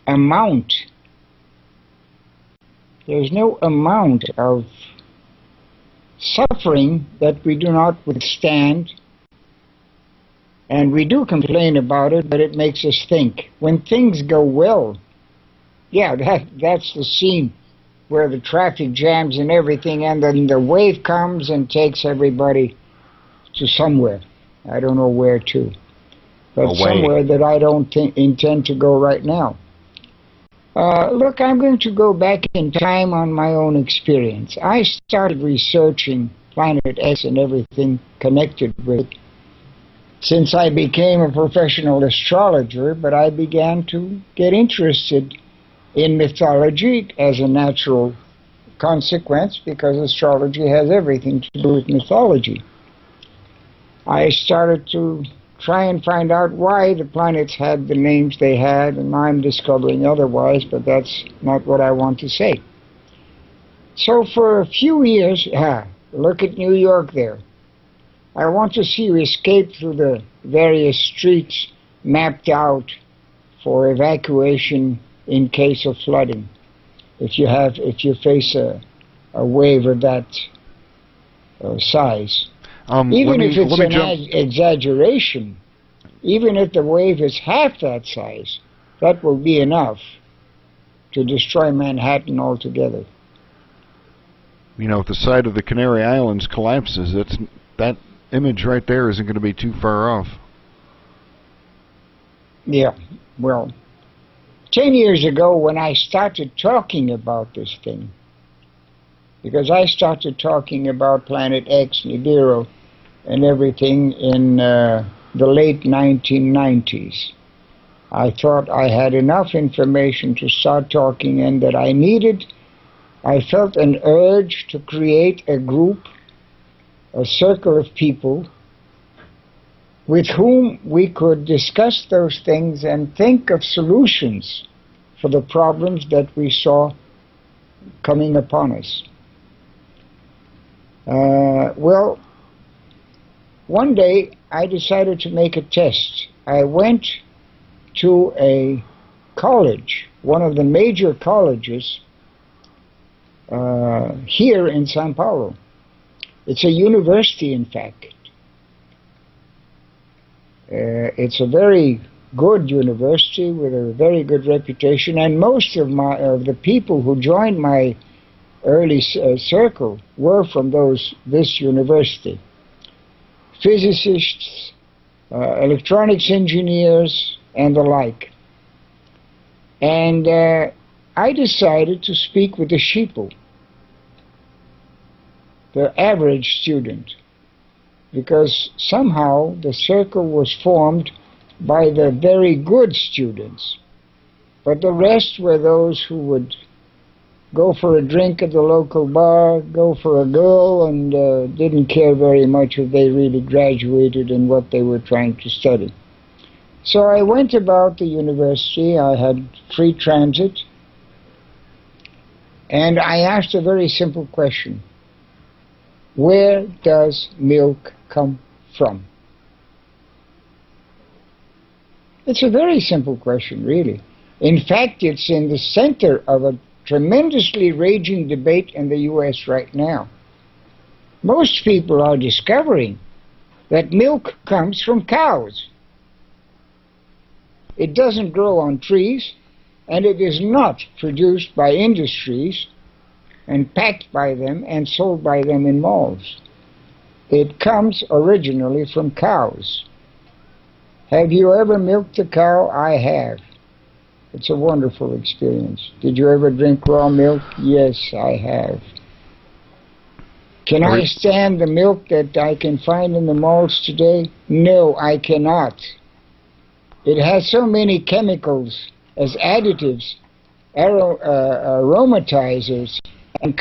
amount of suffering that we do not withstand, and we do complain about it, but it makes us think. When things go well, yeah, that's the scene where the traffic jams and everything, and then the wave comes and takes everybody to somewhere. I don't know where to, but away. Somewhere that I don't intend to go right now. Look, I'm going to go back in time on my own experience. I started researching Planet X and everything connected with it since I became a professional astrologer, but I began to get interested in mythology as a natural consequence because astrology has everything to do with mythology. I started to try and find out why the planets had the names they had, and I'm discovering otherwise, but that's not what I want to say. So for a few years, look at New York there. I want to see you escape through the various streets mapped out for evacuation in case of flooding. If you face a wave of that size. Even if it's an exaggeration, even if the wave is half that size, that will be enough to destroy Manhattan altogether. If the side of the Canary Islands collapses, that image right there isn't going to be too far off. Yeah, well, 10 years ago when I started talking about this thing, because I started talking about Planet X, Nibiru, and everything in the late 1990s. I thought I had enough information to start talking, and that I felt an urge to create a group, a circle of people with whom we could discuss those things and think of solutions for the problems that we saw coming upon us. Well, one day I decided to make a test. I went to a college, one of the major colleges here in Sao Paulo. It's a university, in fact. It's a very good university with a very good reputation, and most of the people who joined my early circle were from this university. Physicists, electronics engineers, and the like. And I decided to speak with the sheeple, the average student, because somehow the circle was formed by the very good students, but the rest were those who would go for a drink at the local bar, go for a girl, and didn't care very much if they really graduated and what they were trying to study. So I went about the university. I had free transit, and I asked a very simple question. Where does milk come from? It's a very simple question, really. In fact, it's in the center of a tremendously raging debate in the U.S. right now. Most people are discovering that milk comes from cows. It doesn't grow on trees, and it is not produced by industries and packed by them and sold by them in malls. It comes originally from cows. Have you ever milked a cow? I have. It's a wonderful experience. Did you ever drink raw milk? Yes, I have. Can I stand the milk that I can find in the malls today? No, I cannot. It has so many chemicals as additives, aromatizers, and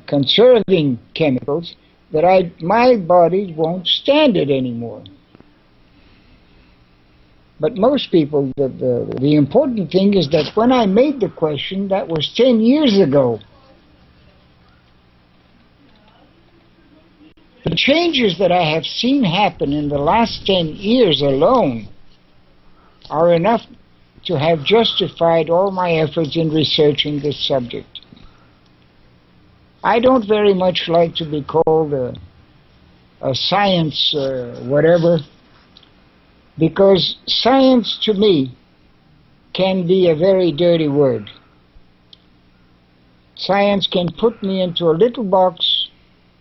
conserving chemicals that my body won't stand it anymore. But most people, the important thing is that when I made the question, that was 10 years ago. The changes that I have seen happen in the last 10 years alone are enough to have justified all my efforts in researching this subject. I don't very much like to be called a science whatever, because science to me can be a very dirty word. Science can put me into a little box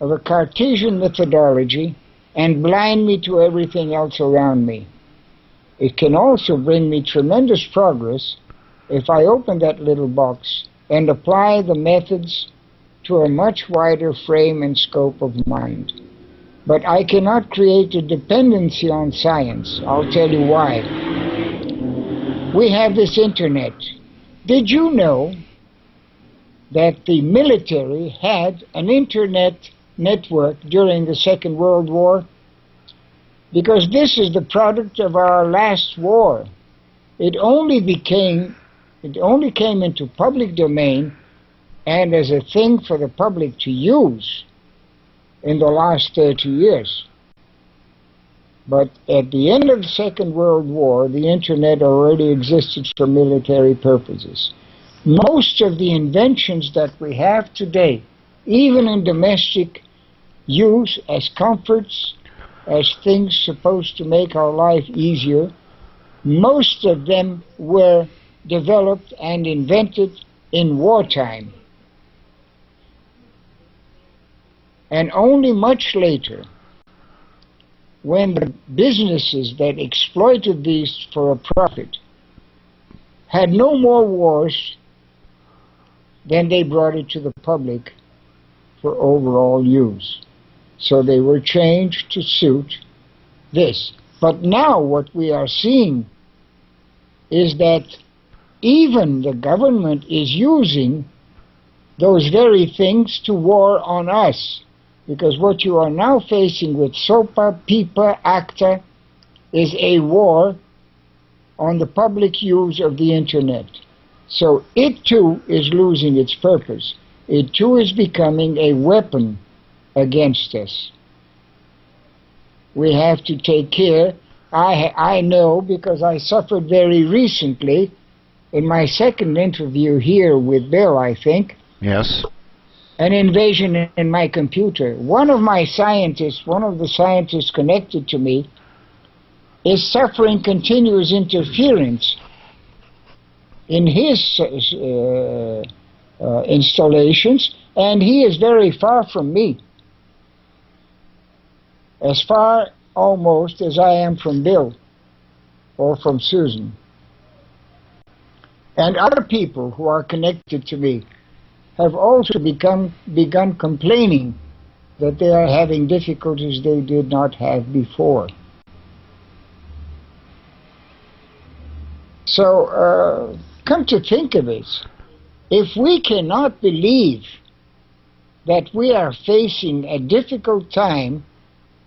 of a Cartesian methodology and blind me to everything else around me. It can also bring me tremendous progress if I open that little box and apply the methods to a much wider frame and scope of mind. But I cannot create a dependency on science. I'll tell you why. We have this internet. Did you know that the military had an internet network during the Second World War? Because this is the product of our last war. It only came into public domain and as a thing for the public to use in the last 30 years. But at the end of the Second World War, the internet already existed for military purposes. Most of the inventions that we have today, even in domestic use as comforts, as things supposed to make our life easier, most of them were developed and invented in wartime. And only much later, when the businesses that exploited these for a profit had no more wars, then they brought it to the public for overall use. So they were changed to suit this. But now what we are seeing is that even the government is using those very things to war on us. Because what you are now facing with SOPA, PIPA, ACTA is a war on the public use of the internet. So it too is losing its purpose. It too is becoming a weapon against us. we have to take care. I know because I suffered very recently in my second interview here with Bill, I think. Yes. An invasion in my computer. One of the scientists connected to me, is suffering continuous interference in his installations, and he is very far from me. As far almost as I am from Bill or from Susan. And other people who are connected to me have also begun complaining that they are having difficulties they did not have before. So, come to think of it, if we cannot believe that we are facing a difficult time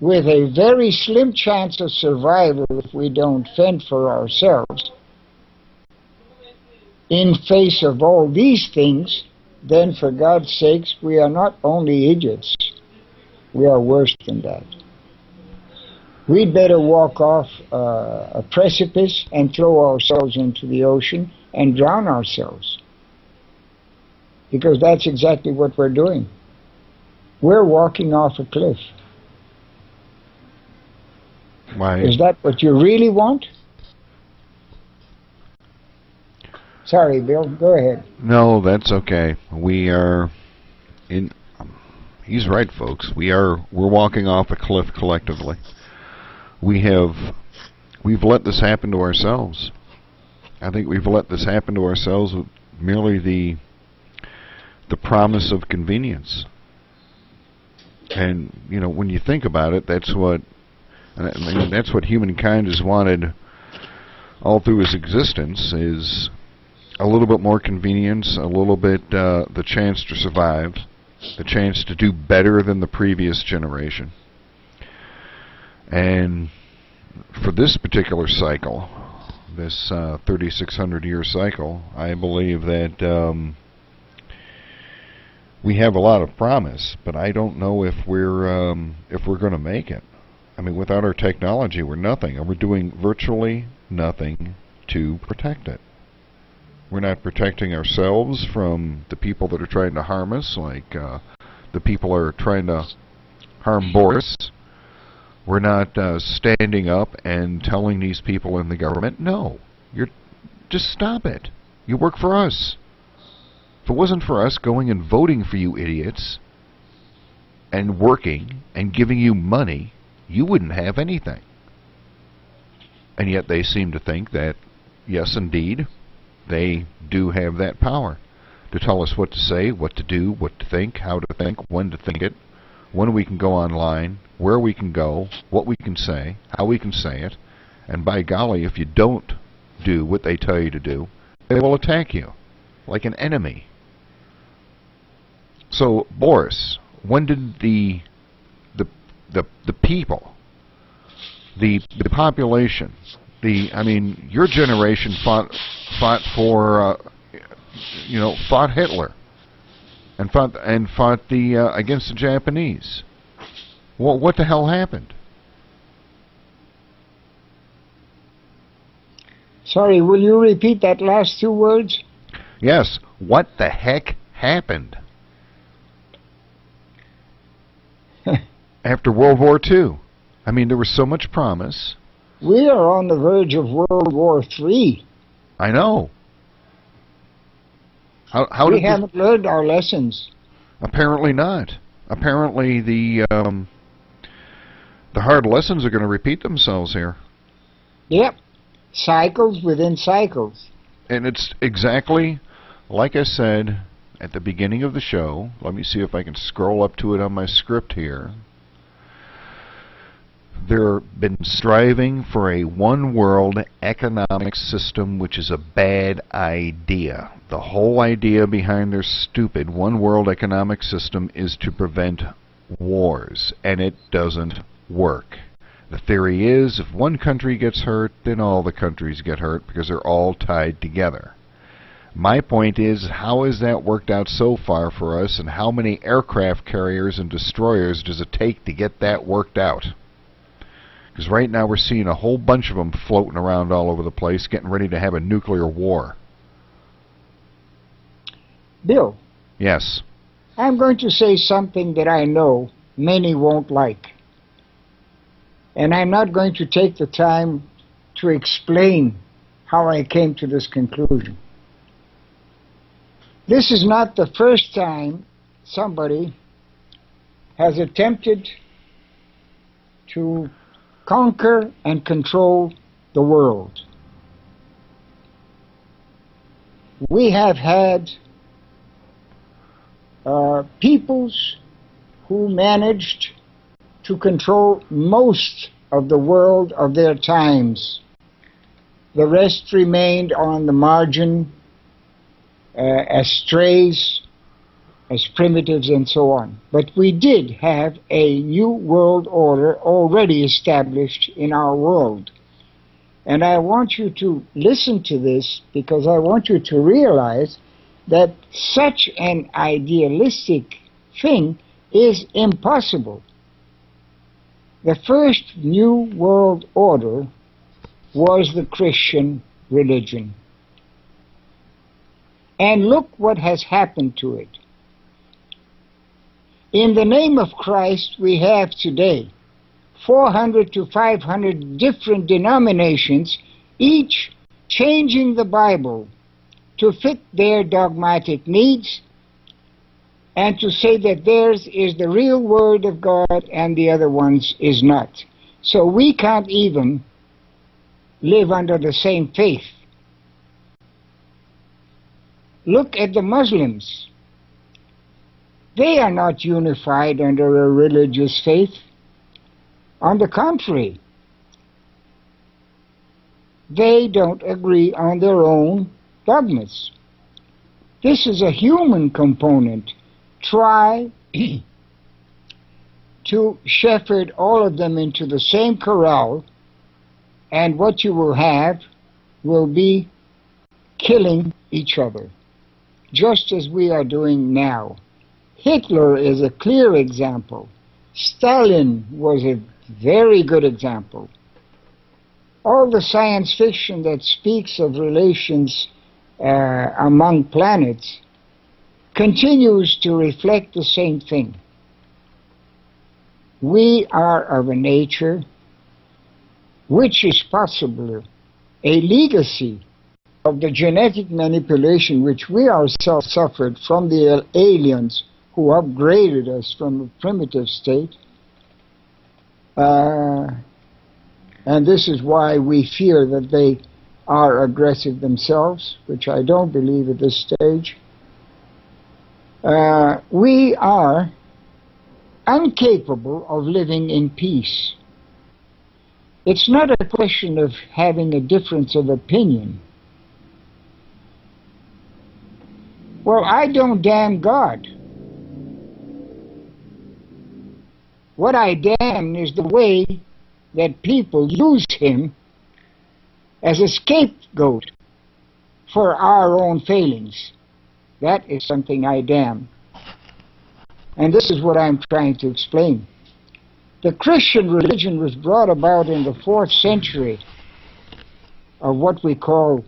with a very slim chance of survival if we don't fend for ourselves, in face of all these things, then for God's sakes, we are not only idiots, we are worse than that. We'd better walk off a precipice and throw ourselves into the ocean and drown ourselves. Because that's exactly what we're doing. We're walking off a cliff. Why? Is that what you really want? Sorry, Bill, go ahead. No, that's okay. We are in... He's right, folks. We're walking off a cliff collectively. We've let this happen to ourselves. I think we've let this happen to ourselves with merely the promise of convenience. And you know, when you think about it, that's what humankind has wanted all through his existence, is a little bit more convenience, a little bit the chance to survive, the chance to do better than the previous generation. And for this particular cycle, this 3,600-year cycle, I believe that we have a lot of promise, but I don't know if we're going to make it. I mean, without our technology, we're nothing, and we're doing virtually nothing to protect it. We're not protecting ourselves from the people that are trying to harm us, like the people are trying to harm Boris. We're not standing up and telling these people in the government, no, just stop it. You work for us. If it wasn't for us going and voting for you idiots and working and giving you money, you wouldn't have anything. And yet they seem to think that, yes, indeed, they do have that power to tell us what to say, what to do, what to think, how to think, when to think it, when we can go online, where we can go, what we can say, how we can say it. And by golly, if you don't do what they tell you to do, they will attack you like an enemy. So, Boris, when did the people, the population, your generation fought Hitler and fought against the Japanese. Well, what the hell happened? Sorry, will you repeat that last two words? Yes. What the heck happened? After World War II. I mean, there was so much promise. We are on the verge of World War III. I know. We haven't learned our lessons. Apparently not. Apparently the hard lessons are going to repeat themselves here. Yep. Cycles within cycles. And it's exactly like I said at the beginning of the show. Let me see if I can scroll up to it on my script here. They've been striving for a one-world economic system, which is a bad idea. The whole idea behind their stupid one-world economic system is to prevent wars, and it doesn't work. The theory is if one country gets hurt, then all the countries get hurt because they're all tied together. My point is, how has that worked out so far for us, and how many aircraft carriers and destroyers does it take to get that worked out? Because right now we're seeing a whole bunch of them floating around all over the place, getting ready to have a nuclear war. Bill, Yes. I'm going to say something that I know many won't like. And I'm not going to take the time to explain how I came to this conclusion. This is not the first time somebody has attempted to conquer and control the world. We have had peoples who managed to control most of the world of their times. The rest remained on the margin as strays, as primitives, and so on. But we did have a new world order already established in our world. And I want you to listen to this because I want you to realize that such an idealistic thing is impossible. The first new world order was the Christian religion. And look what has happened to it. In the name of Christ, we have today 400 to 500 different denominations, each changing the Bible to fit their dogmatic needs and to say that theirs is the real Word of God and the other one's is not. So we can't even live under the same faith. Look at the Muslims. They are not unified under a religious faith. On the contrary, they don't agree on their own dogmas. This is a human component. Try to shepherd all of them into the same corral, and what you will have will be killing each other, just as we are doing now. Hitler is a clear example. Stalin was a very good example. All the science fiction that speaks of relations among planets continues to reflect the same thing. We are of a nature which is possibly a legacy of the genetic manipulation which we ourselves suffered from the aliens who upgraded us from a primitive state. And this is why we fear that they are aggressive themselves, which I don't believe at this stage. We are incapable of living in peace. It's not a question of having a difference of opinion. Well, I don't damn God. What I damn is the way that people use him as a scapegoat for our own failings. That is something I damn. And this is what I'm trying to explain. The Christian religion was brought about in the 4th century of what we call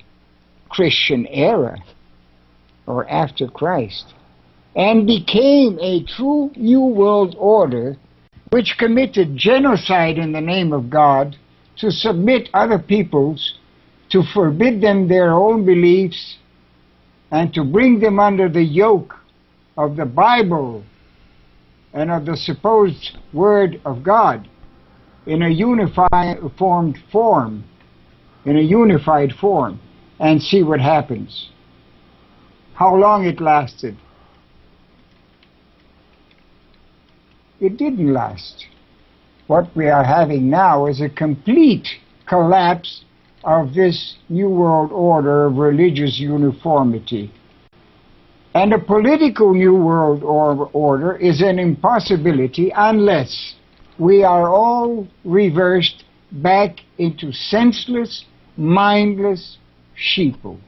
Christian era, or after Christ, and became a true new world order which committed genocide in the name of God to submit other peoples, to forbid them their own beliefs, and to bring them under the yoke of the Bible and of the supposed Word of God in a unified form, and see what happens. How long it lasted? It didn't last. What we are having now is a complete collapse of this New World Order of religious uniformity. And a political New World Order is an impossibility unless we are all reversed back into senseless, mindless sheeple.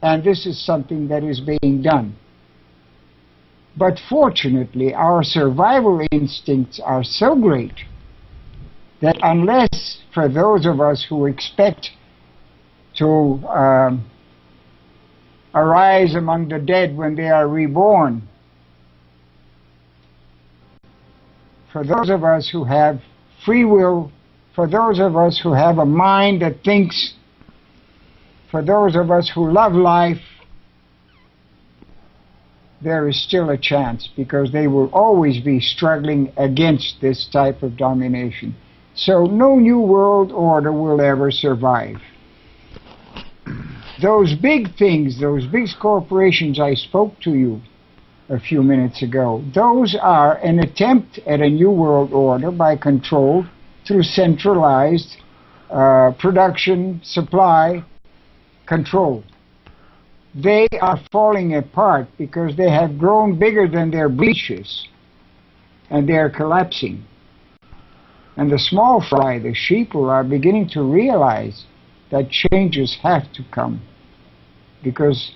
And this is something that is being done. But fortunately, our survival instincts are so great that unless, for those of us who expect to arise among the dead when they are reborn, for those of us who have free will, for those of us who have a mind that thinks, for those of us who love life, there is still a chance, because they will always be struggling against this type of domination. So no new world order will ever survive. Those big things, those big corporations I spoke to you a few minutes ago, those are an attempt at a new world order by control through centralized production, supply, control. They are falling apart because they have grown bigger than their breeches, and they are collapsing. And the small fry, the sheeple, are beginning to realize that changes have to come, because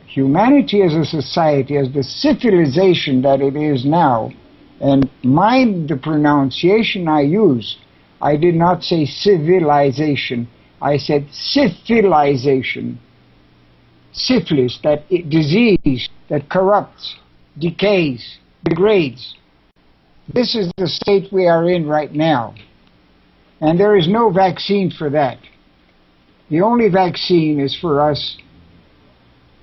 humanity as a society, as the civilization that it is now, and mind the pronunciation I use, I did not say civilization, I said civilization. Syphilis, that disease that corrupts, decays, degrades. This is the state we are in right now. And there is no vaccine for that. The only vaccine is for us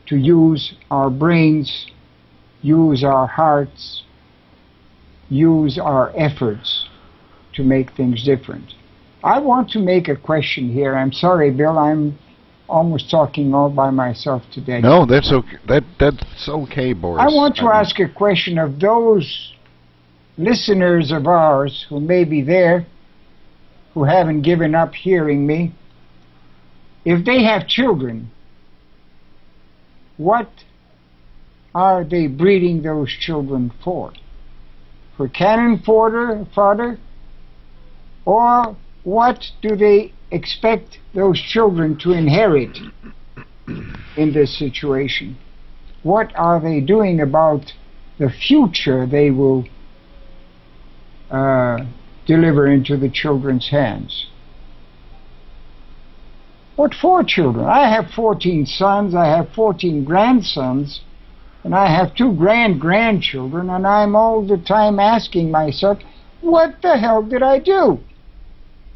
to use our brains, use our hearts, use our efforts to make things different. I want to make a question here. I'm sorry, Bill, I'm almost talking all by myself today. No, that's okay. That's okay, Boris. I want to ask a question of those listeners of ours who may be there, who haven't given up hearing me. If they have children, what are they breeding those children for? For cannon fodder? Or what do they expect those children to inherit in this situation? What are they doing about the future they will deliver into the children's hands? What for children? I have 14 sons, I have 14 grandsons, and I have 2 grandchildren, and I'm all the time asking myself, what the hell did I do?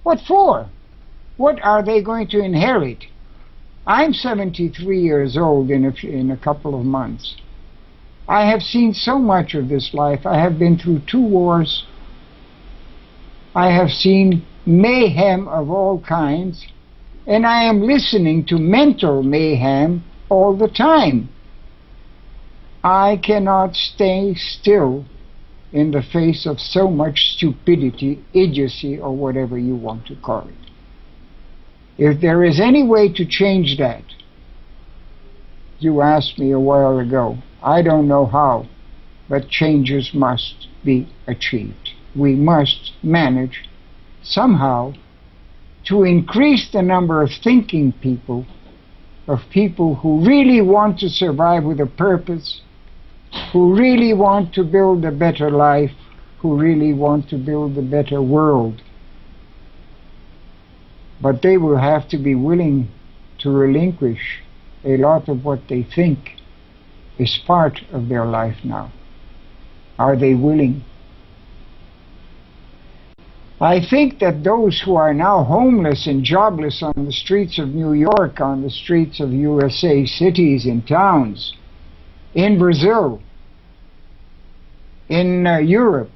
What for? What are they going to inherit? I'm 73 years old in a couple of months. I have seen so much of this life. I have been through 2 wars. I have seen mayhem of all kinds, and I am listening to mental mayhem all the time. I cannot stay still in the face of so much stupidity, idiocy, or whatever you want to call it. If there is any way to change that, you asked me a while ago, I don't know how, but changes must be achieved. We must manage somehow to increase the number of thinking people, of people who really want to survive with a purpose, who really want to build a better life, who really want to build a better world. But they will have to be willing to relinquish a lot of what they think is part of their life now. Are they willing? I think that those who are now homeless and jobless on the streets of New York, on the streets of USA cities and towns, in Brazil, in Europe,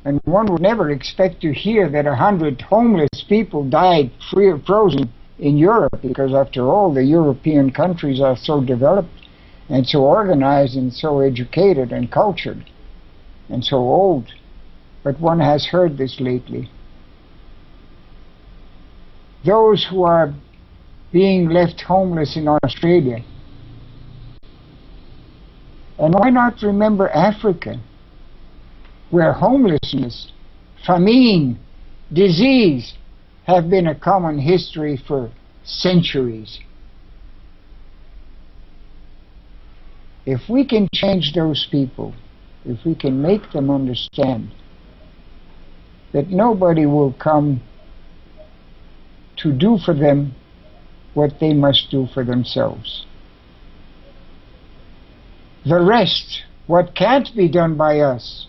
and one would never expect to hear that 100 homeless people died frozen in Europe, because after all, the European countries are so developed and so organized and so educated and cultured and so old. But one has heard this lately. Those who are being left homeless in Australia. And why not remember Africa, where homelessness, famine, disease have been a common history for centuries. If we can change those people, if we can make them understand that nobody will come to do for them what they must do for themselves. The rest, what can't be done by us,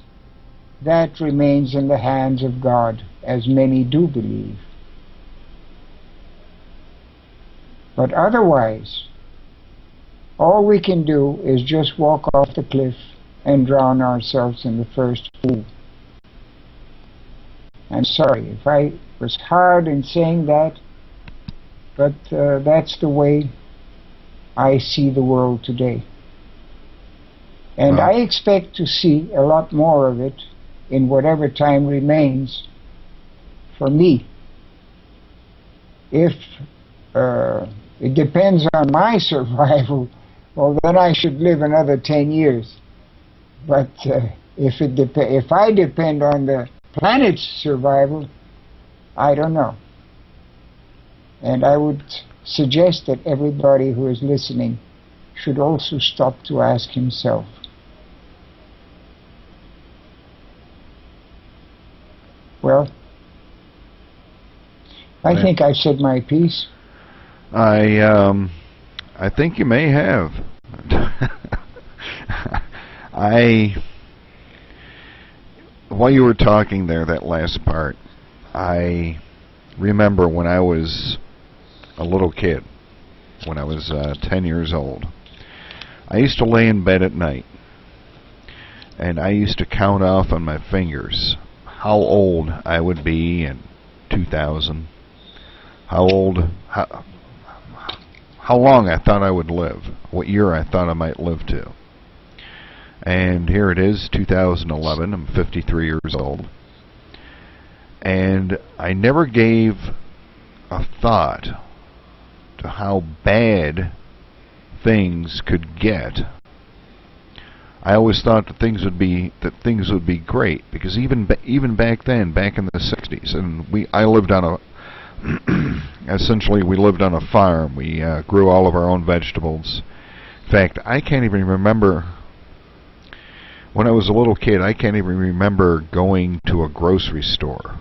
that remains in the hands of God, as many do believe. But otherwise, all we can do is just walk off the cliff and drown ourselves in the first pool. I'm sorry if I was hard in saying that, but that's the way I see the world today. And I expect to see a lot more of it in whatever time remains for me. If it depends on my survival, well, then I should live another 10 years. But if I depend on the planet's survival, I don't know. And I would suggest that everybody who is listening should also stop to ask himself, well, I think I've said my piece. I think you may have. While you were talking there, that last part, I remember when I was a little kid, when I was 10 years old. I used to lay in bed at night, and I used to count off on my fingers how old I would be in 2000, how long I thought I would live, what year I thought I might live to. And here it is, 2011, I'm 53 years old. And I never gave a thought to how bad things could get. I always thought that things would be great, because even back then, back in the 60s, and I lived on a essentially we lived on a farm. We grew all of our own vegetables. In fact, I can't even remember, when I was a little kid, I can't even remember going to a grocery store.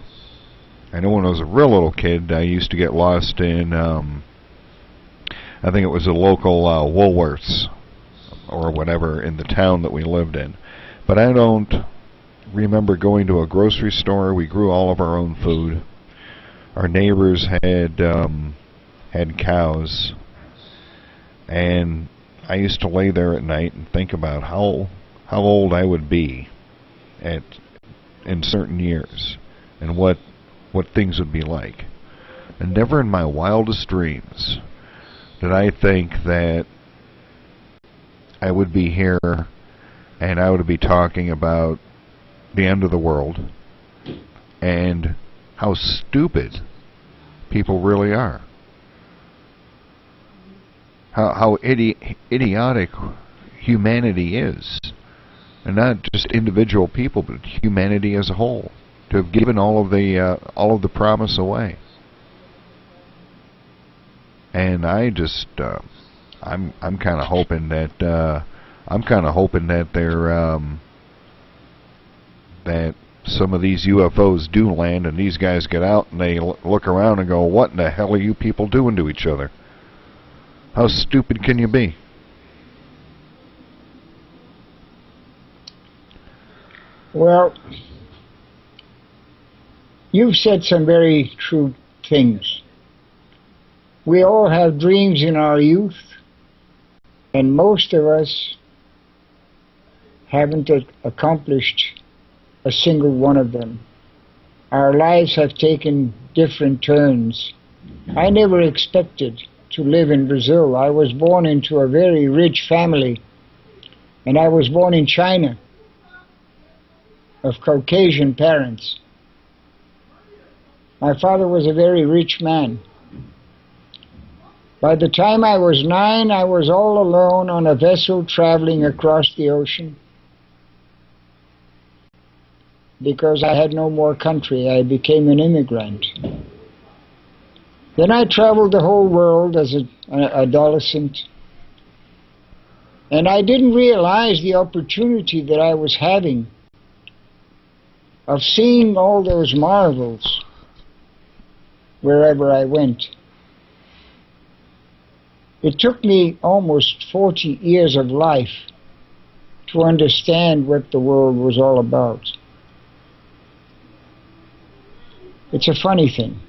I know when I was a real little kid, I used to get lost in, I think it was a local Woolworths or whatever in the town that we lived in. But I don't remember going to a grocery store. We grew all of our own food. Our neighbors had cows, and I used to lay there at night and think about how old I would be in certain years, and what things would be like. And never in my wildest dreams did I think that I would be here and I would be talking about the end of the world and how stupid people really are. How idiotic humanity is. And not just individual people, but humanity as a whole. To have given all of the promise away. And I just I'm kind of hoping that that some of these UFOs do land and these guys get out and they look around and go, what in the hell are you people doing to each other? How stupid can you be? Well, you've said some very true things. We all have dreams in our youth, and most of us haven't accomplished a single one of them. Our lives have taken different turns. I never expected to live in Brazil. I was born into a very rich family, and I was born in China, of Caucasian parents. My father was a very rich man. By the time I was 9, I was all alone on a vessel traveling across the ocean because I had no more country. I became an immigrant. Then I traveled the whole world as an adolescent, and I didn't realize the opportunity that I was having of seeing all those marvels wherever I went. It took me almost 40 years of life to understand what the world was all about. It's a funny thing.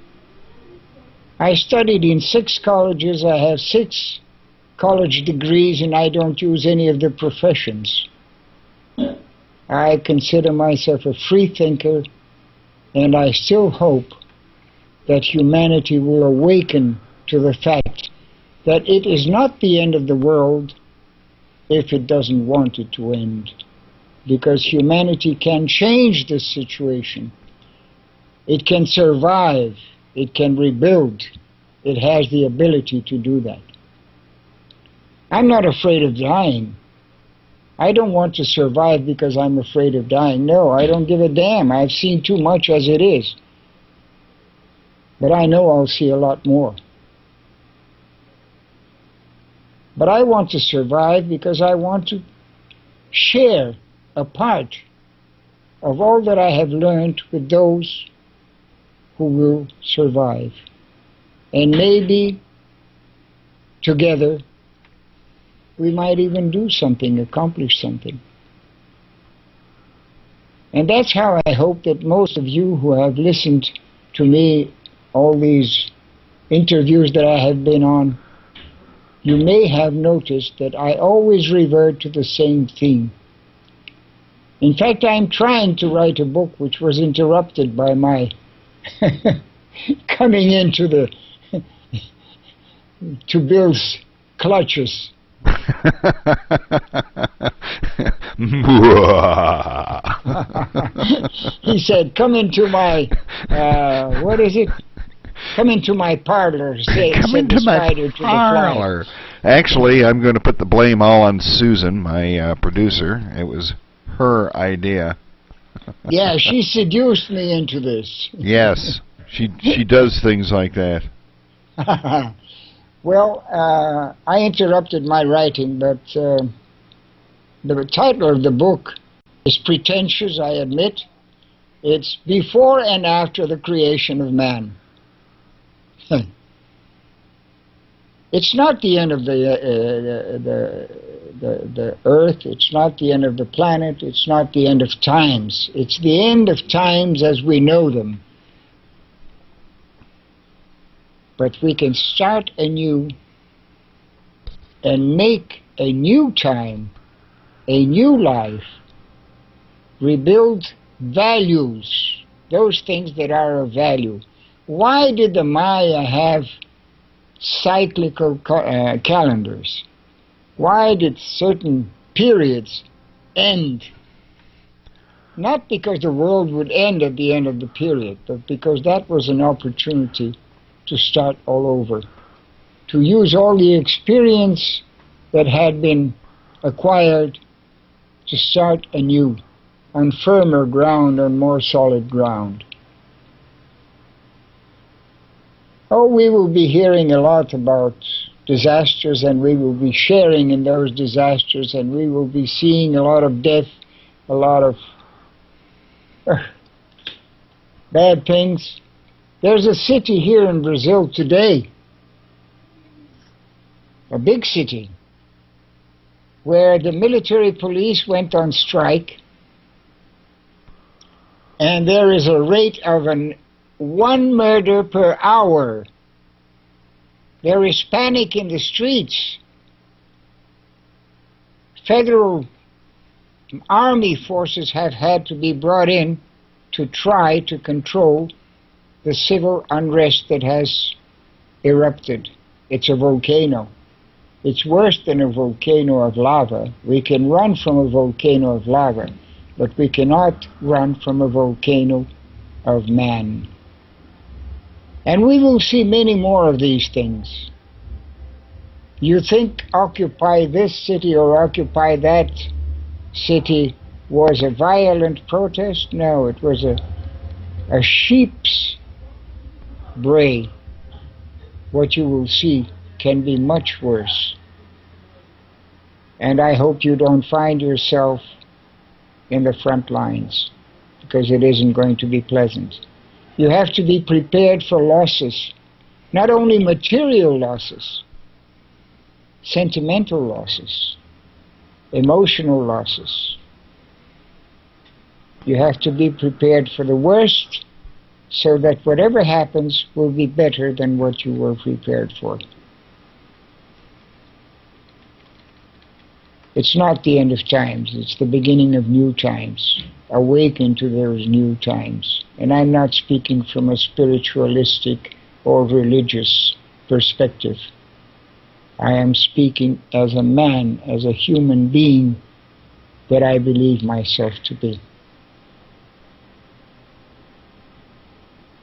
I studied in 6 colleges. I have 6 college degrees, and I don't use any of the professions. I consider myself a free thinker, and I still hope that humanity will awaken to the fact that it is not the end of the world if it doesn't want it to end, because humanity can change this situation. It can survive. It can rebuild. It has the ability to do that. I'm not afraid of dying. I don't want to survive because I'm afraid of dying. No, I don't give a damn. I've seen too much as it is. But I know I'll see a lot more. But I want to survive because I want to share a part of all that I have learned with those who will survive. And maybe together we might even do something, accomplish something. And that's how I hope that most of you who have listened to me, all these interviews that I have been on, you may have noticed that I always revert to the same theme. In fact, I'm trying to write a book which was interrupted by my coming into the to Bill's clutches. He said, "Come into my what is it? Come into my parlor." Come into my parlor. Actually, I'm going to put the blame all on Susan, my producer. It was her idea. Yeah, she seduced me into this. Yes, she does things like that. Well, I interrupted my writing, but the title of the book is pretentious, I admit. It's Before and After the Creation of Man. It's not the end of the earth. It's not the end of the planet. It's not the end of times. It's the end of times as we know them. But we can start anew and make a new time, a new life, rebuild values, those things that are of value. Why did the Maya have cyclical calendars? Why did certain periods end? Not because the world would end at the end of the period, but because that was an opportunity to start all over, to use all the experience that had been acquired to start anew, on firmer ground, on more solid ground. Oh, we will be hearing a lot about disasters, and we will be sharing in those disasters, and we will be seeing a lot of death, a lot of bad things. There's a city here in Brazil today, a big city, where the military police went on strike, and there is a rate of 1 murder per hour. There is panic in the streets. Federal army forces have had to be brought in to try to control the civil unrest that has erupted. It's a volcano. It's worse than a volcano of lava. We can run from a volcano of lava, but we cannot run from a volcano of man. And we will see many more of these things. You think occupy this city or occupy that city was a violent protest? No, it was a sheep's bray. What you will see can be much worse. And I hope you don't find yourself in the front lines. because it isn't going to be pleasant. You have to be prepared for losses, not only material losses, sentimental losses, emotional losses. You have to be prepared for the worst so that whatever happens will be better than what you were prepared for. It's not the end of times, it's the beginning of new times. Awaken to those new times. And I'm not speaking from a spiritualistic or religious perspective. I am speaking as a man, as a human being that I believe myself to be.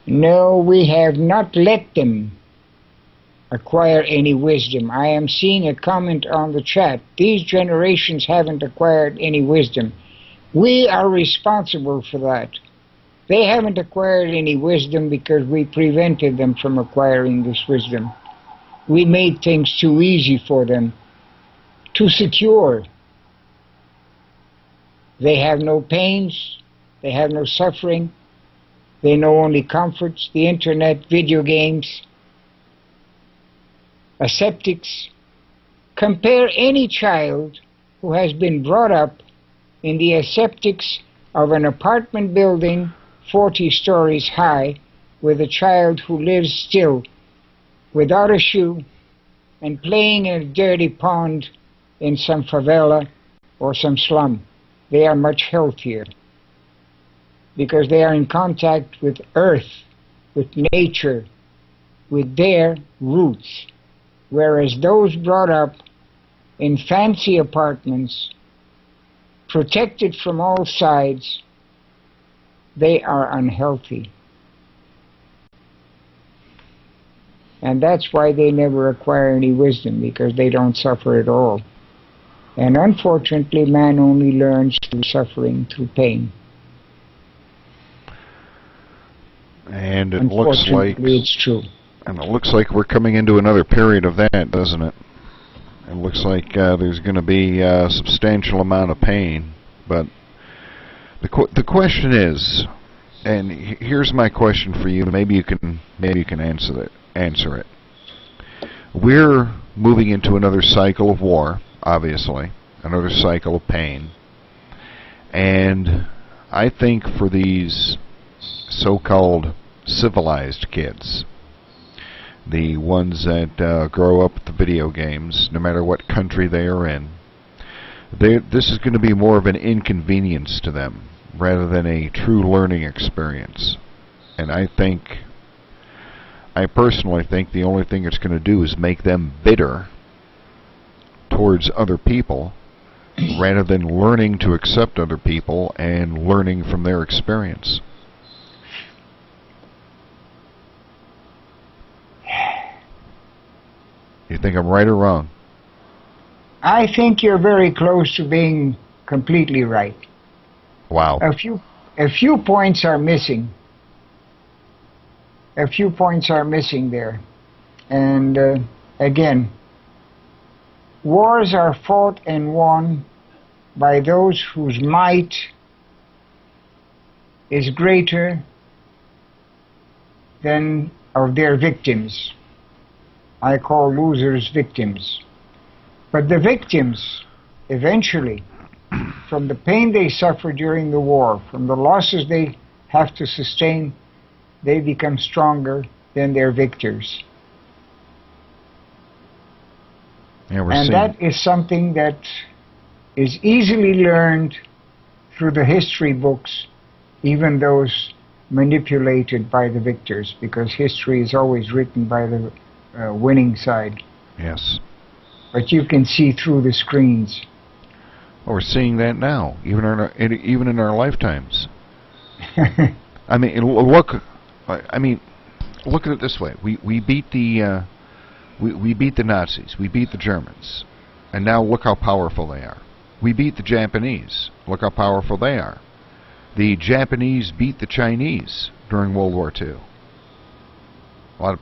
No, we have not let them acquire any wisdom. I am seeing a comment on the chat. These generations haven't acquired any wisdom. We are responsible for that. They haven't acquired any wisdom because we prevented them from acquiring this wisdom. We made things too easy for them, too secure. They have no pains, they have no suffering, they know only comforts, the internet, video games, ascetics. Compare any child who has been brought up in the ascetics of an apartment building 40 stories high with a child who lives still without a shoe and playing in a dirty pond in some favela or some slum. They are much healthier because they are in contact with earth, with nature, with their roots. Whereas those brought up in fancy apartments, protected from all sides, they are unhealthy. And that's why they never acquire any wisdom, because they don't suffer at all. And unfortunately, man only learns through suffering, through pain. And it looks like it's true. And it looks like we're coming into another period of that, doesn't it? It looks like there's going to be a substantial amount of pain. But the question is, and here's my question for you. Maybe you can answer it. We're moving into another cycle of war, obviously, another cycle of pain. And I think for these so-called civilized kids, the ones that grow up with the video games, no matter what country they are in, this is going to be more of an inconvenience to them rather than a true learning experience. And I personally think the only thing it's going to do is make them bitter towards other people rather than learning to accept other people and learning from their experience. You think I'm right or wrong? I think you're very close to being completely right. Wow. A few points are missing. A few points are missing there. And again, wars are fought and won by those whose might is greater than of their victims. I call losers victims. But the victims, eventually, from the pain they suffer during the war, from the losses they have to sustain, they become stronger than their victors. Yeah, and that is something that is easily learned through the history books, even those manipulated by the victors, because history is always written by the winning side. Yes. But you can see through the screens. Well, we're seeing that now, even in our lifetimes. I mean, look at it this way: we beat the Nazis, we beat the Germans, and now look how powerful they are. We beat the Japanese. Look how powerful they are. The Japanese beat the Chinese during World War II.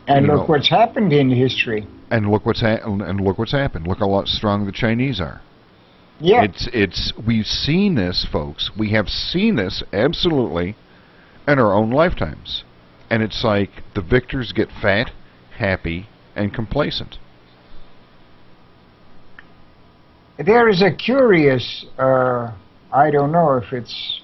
And look what's happened in history. And look what's happened. Look how strong the Chinese are. Yeah. We've seen this, folks. We have seen this absolutely in our own lifetimes. And it's like the victors get fat, happy, and complacent. There is a curious, I don't know if it's,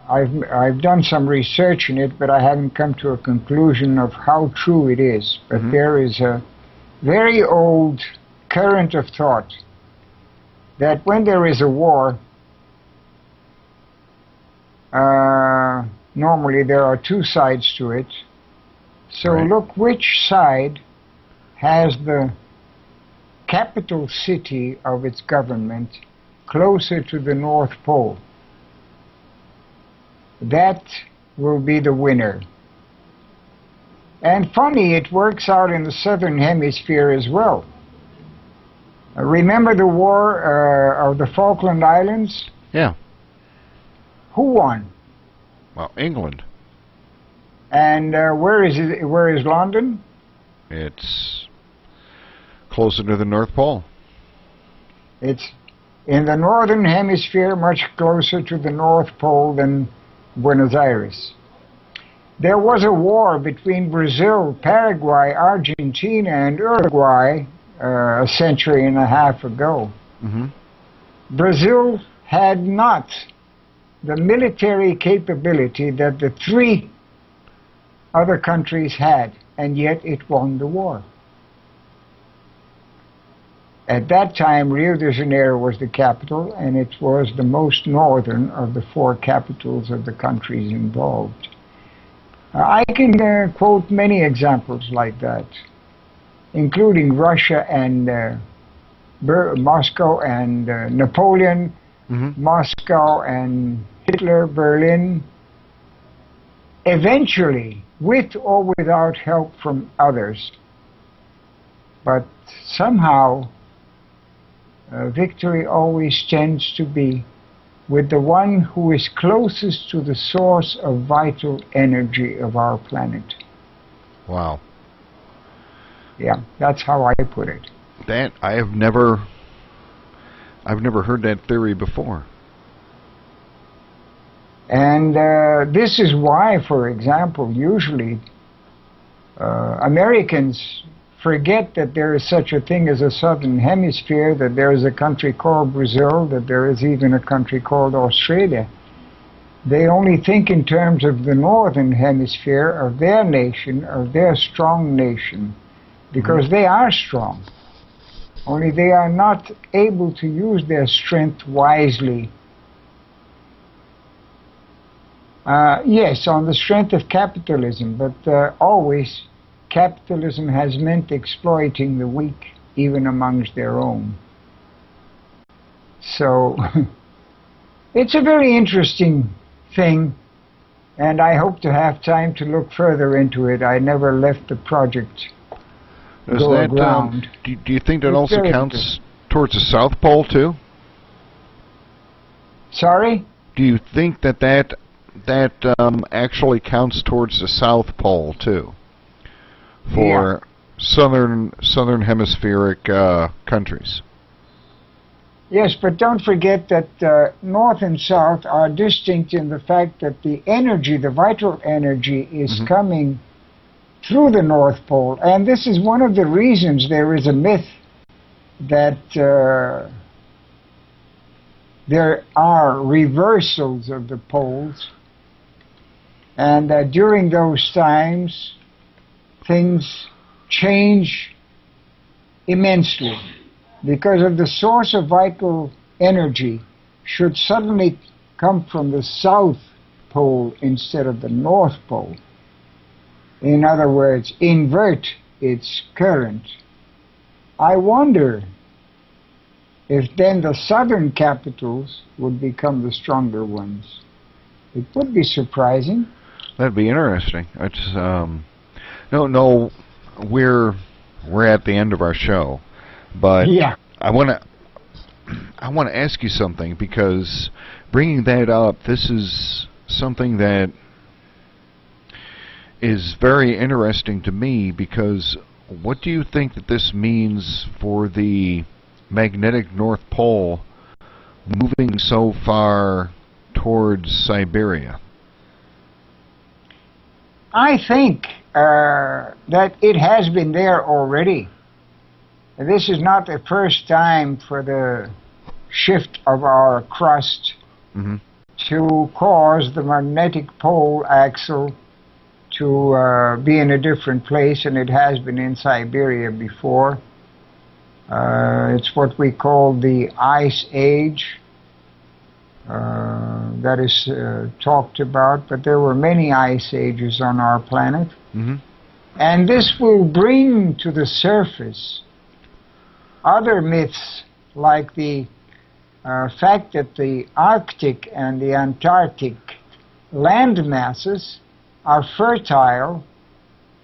I've done some research in it, but I haven't come to a conclusion of how true it is. But there is a very old current of thought that when there is a war, normally there are two sides to it. So Right. look which side has the capital city of its government closer to the North Pole. That will be the winner. And funny, it works out in the southern hemisphere as well. Remember the war of the Falkland Islands? Yeah. Who won? Well, England. And where is it? Where is London? It's closer to the North Pole. It's in the northern hemisphere, much closer to the North Pole than Buenos Aires. There was a war between Brazil, Paraguay, Argentina, and Uruguay a century and a half ago. Brazil had not the military capability that the three other countries had, and yet it won the war. At that time, Rio de Janeiro was the capital, and it was the most northern of the four capitals of the countries involved. I can quote many examples like that, including Russia and Moscow and Napoleon, Moscow and Hitler, Berlin. Eventually, with or without help from others, but somehow victory always tends to be with the one who is closest to the source of vital energy of our planet. Wow. Yeah, that's how I put it. That I've never heard that theory before. And this is why, for example, usually Americans forget that there is such a thing as a southern hemisphere, that there is a country called Brazil, that there is even a country called Australia. They only think in terms of the northern hemisphere, of their nation, of their strong nation, because they are strong. Only they are not able to use their strength wisely. Yes, on the strength of capitalism, but always capitalism has meant exploiting the weak, even amongst their own. So, it's a very interesting thing, and I hope to have time to look further into it. I never left the project go aground. Do you think that also counts towards the South Pole, too? Sorry? Do you think that actually counts towards the South Pole, too? For southern hemispheric countries. Yes, but don't forget that North and South are distinct in the fact that the energy, the vital energy, is coming through the North Pole. And this is one of the reasons there is a myth that there are reversals of the poles, and that during those times things change immensely because of the source of vital energy should suddenly come from the South Pole instead of the North Pole. In other words, invert its current. I wonder if then the southern capitals would become the stronger ones. It would be surprising. That'd be interesting. It's no, we're at the end of our show, but yeah. I want to ask you something, because bringing that up, this is something that is very interesting to me, because what do you think that this means for the magnetic North Pole moving so far towards Siberia? I think that it has been there already. This is not the first time for the shift of our crust to cause the magnetic pole axle to be in a different place, and it has been in Siberia before. It's what we call the Ice Age that is talked about, but there were many ice ages on our planet. And this will bring to the surface other myths, like the fact that the Arctic and the Antarctic land masses are fertile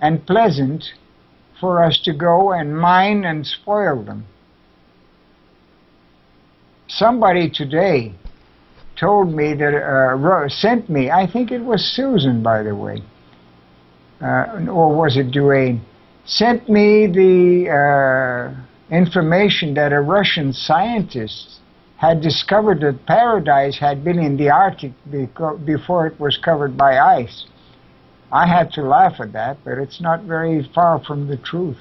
and pleasant for us to go and mine and spoil them. Somebody today told me that, sent me, I think it was Susan, by the way, or was it Duane, sent me the information that a Russian scientist had discovered that paradise had been in the Arctic before it was covered by ice. I had to laugh at that, but it's not very far from the truth.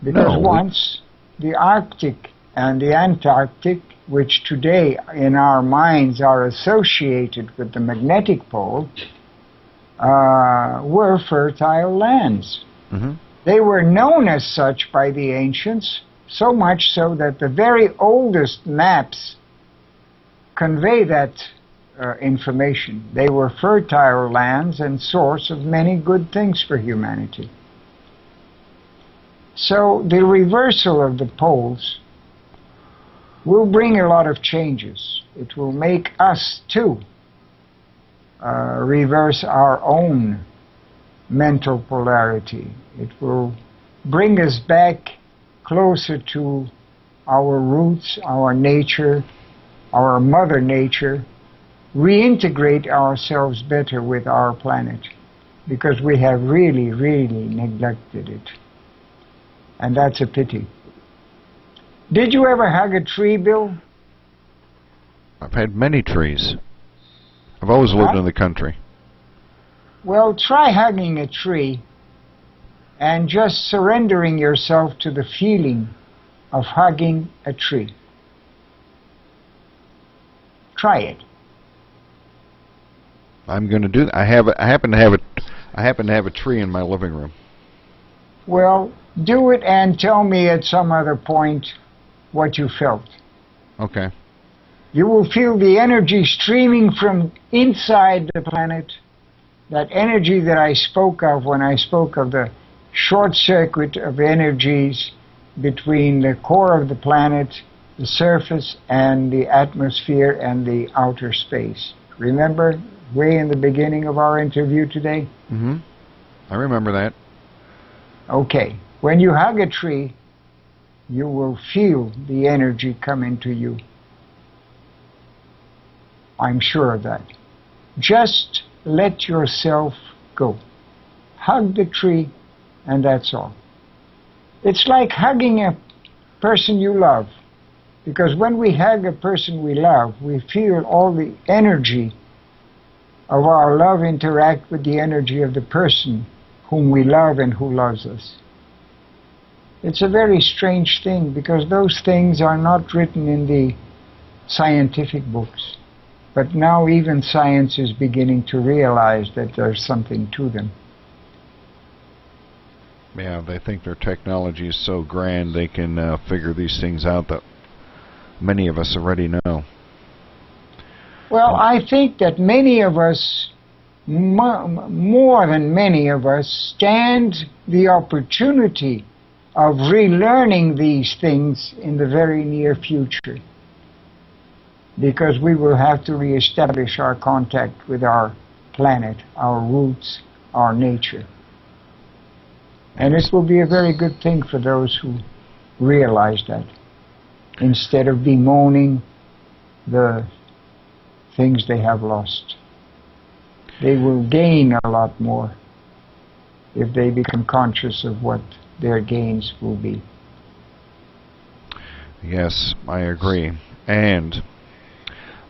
Because once the Arctic and the Antarctic, which today in our minds are associated with the magnetic pole, were fertile lands. They were known as such by the ancients, so much so that the very oldest maps convey that information. They were fertile lands and source of many good things for humanity. So the reversal of the poles will bring a lot of changes. It will make us too reverse our own mental polarity. It will bring us back closer to our roots, our nature, our mother nature, reintegrate ourselves better with our planet, because we have really, really neglected it. And that's a pity. Did you ever hug a tree, Bill? I've had many trees. I've always lived in the country. Well, try hugging a tree and just surrendering yourself to the feeling of hugging a tree. Try it. I'm going to do that. I happen to have a tree in my living room. Well, do it and tell me at some other point what you felt. Okay. You will feel the energy streaming from inside the planet, that energy that I spoke of when I spoke of the short circuit of energies between the core of the planet, the surface, and the atmosphere and the outer space. Remember, way in the beginning of our interview today? I remember that. Okay. When you hug a tree, you will feel the energy come into you. I'm sure of that. Just let yourself go. Hug the tree, and that's all. It's like hugging a person you love, because when we hug a person we love, we feel all the energy of our love interact with the energy of the person whom we love and who loves us. It's a very strange thing, because those things are not written in the scientific books. But now even science is beginning to realize that there's something to them. Yeah, they think their technology is so grand they can figure these things out that many of us already know. Well, I think that many of us, more than many of us, stand the opportunity of relearning these things in the very near future, because we will have to reestablish our contact with our planet, our roots, our nature. And it will be a very good thing for those who realize that, instead of bemoaning the things they have lost. They will gain a lot more if they become conscious of what their gains will be. Yes, I agree. And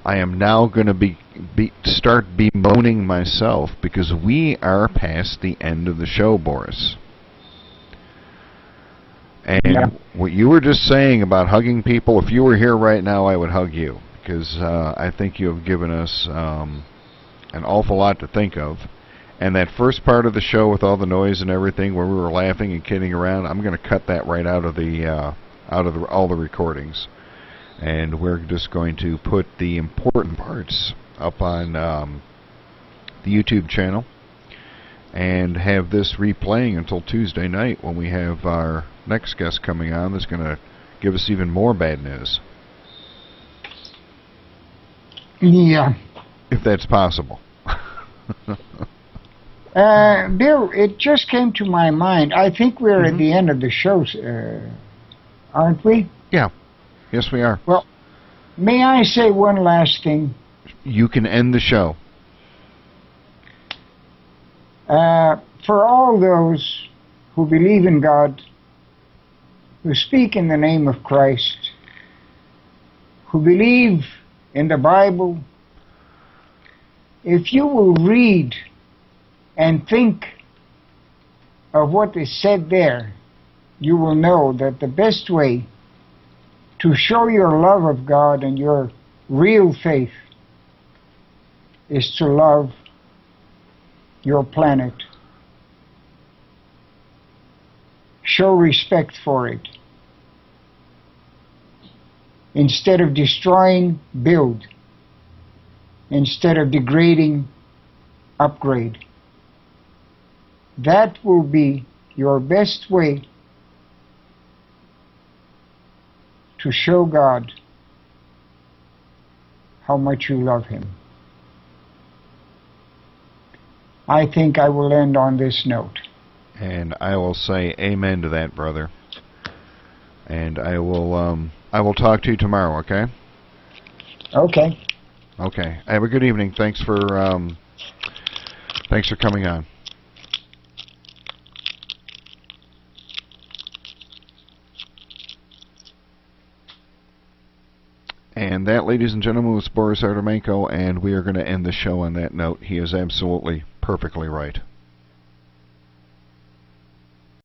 I am now going to start bemoaning myself because we are past the end of the show, Boris. And Yeah. what you were just saying about hugging people, if you were here right now, I would hug you. Because I think you have given us an awful lot to think of. And that first part of the show with all the noise and everything, where we were laughing and kidding around, I'm going to cut that right out of all the recordings, and we're just going to put the important parts up on the YouTube channel, and have this replaying until Tuesday night when we have our next guest coming on. That's going to give us even more bad news. Yeah. If that's possible. Bill, it just came to my mind. I think we're at the end of the show, aren't we? Yeah. Yes, we are. Well, may I say one last thing? You can end the show. For all those who believe in God, who speak in the name of Christ, who believe in the Bible, if you will read and think of what is said there, you will know that the best way to show your love of God and your real faith is to love your planet. Show respect for it. Instead of destroying, build. Instead of degrading, upgrade. That will be your best way to show God how much you love Him. I think I will end on this note. And I will say amen to that, brother. And I will talk to you tomorrow, okay? Okay. Okay. Have a good evening. Thanks for coming on. And that, ladies and gentlemen, was Boris Artemenko, and we are going to end the show on that note. He is absolutely perfectly right.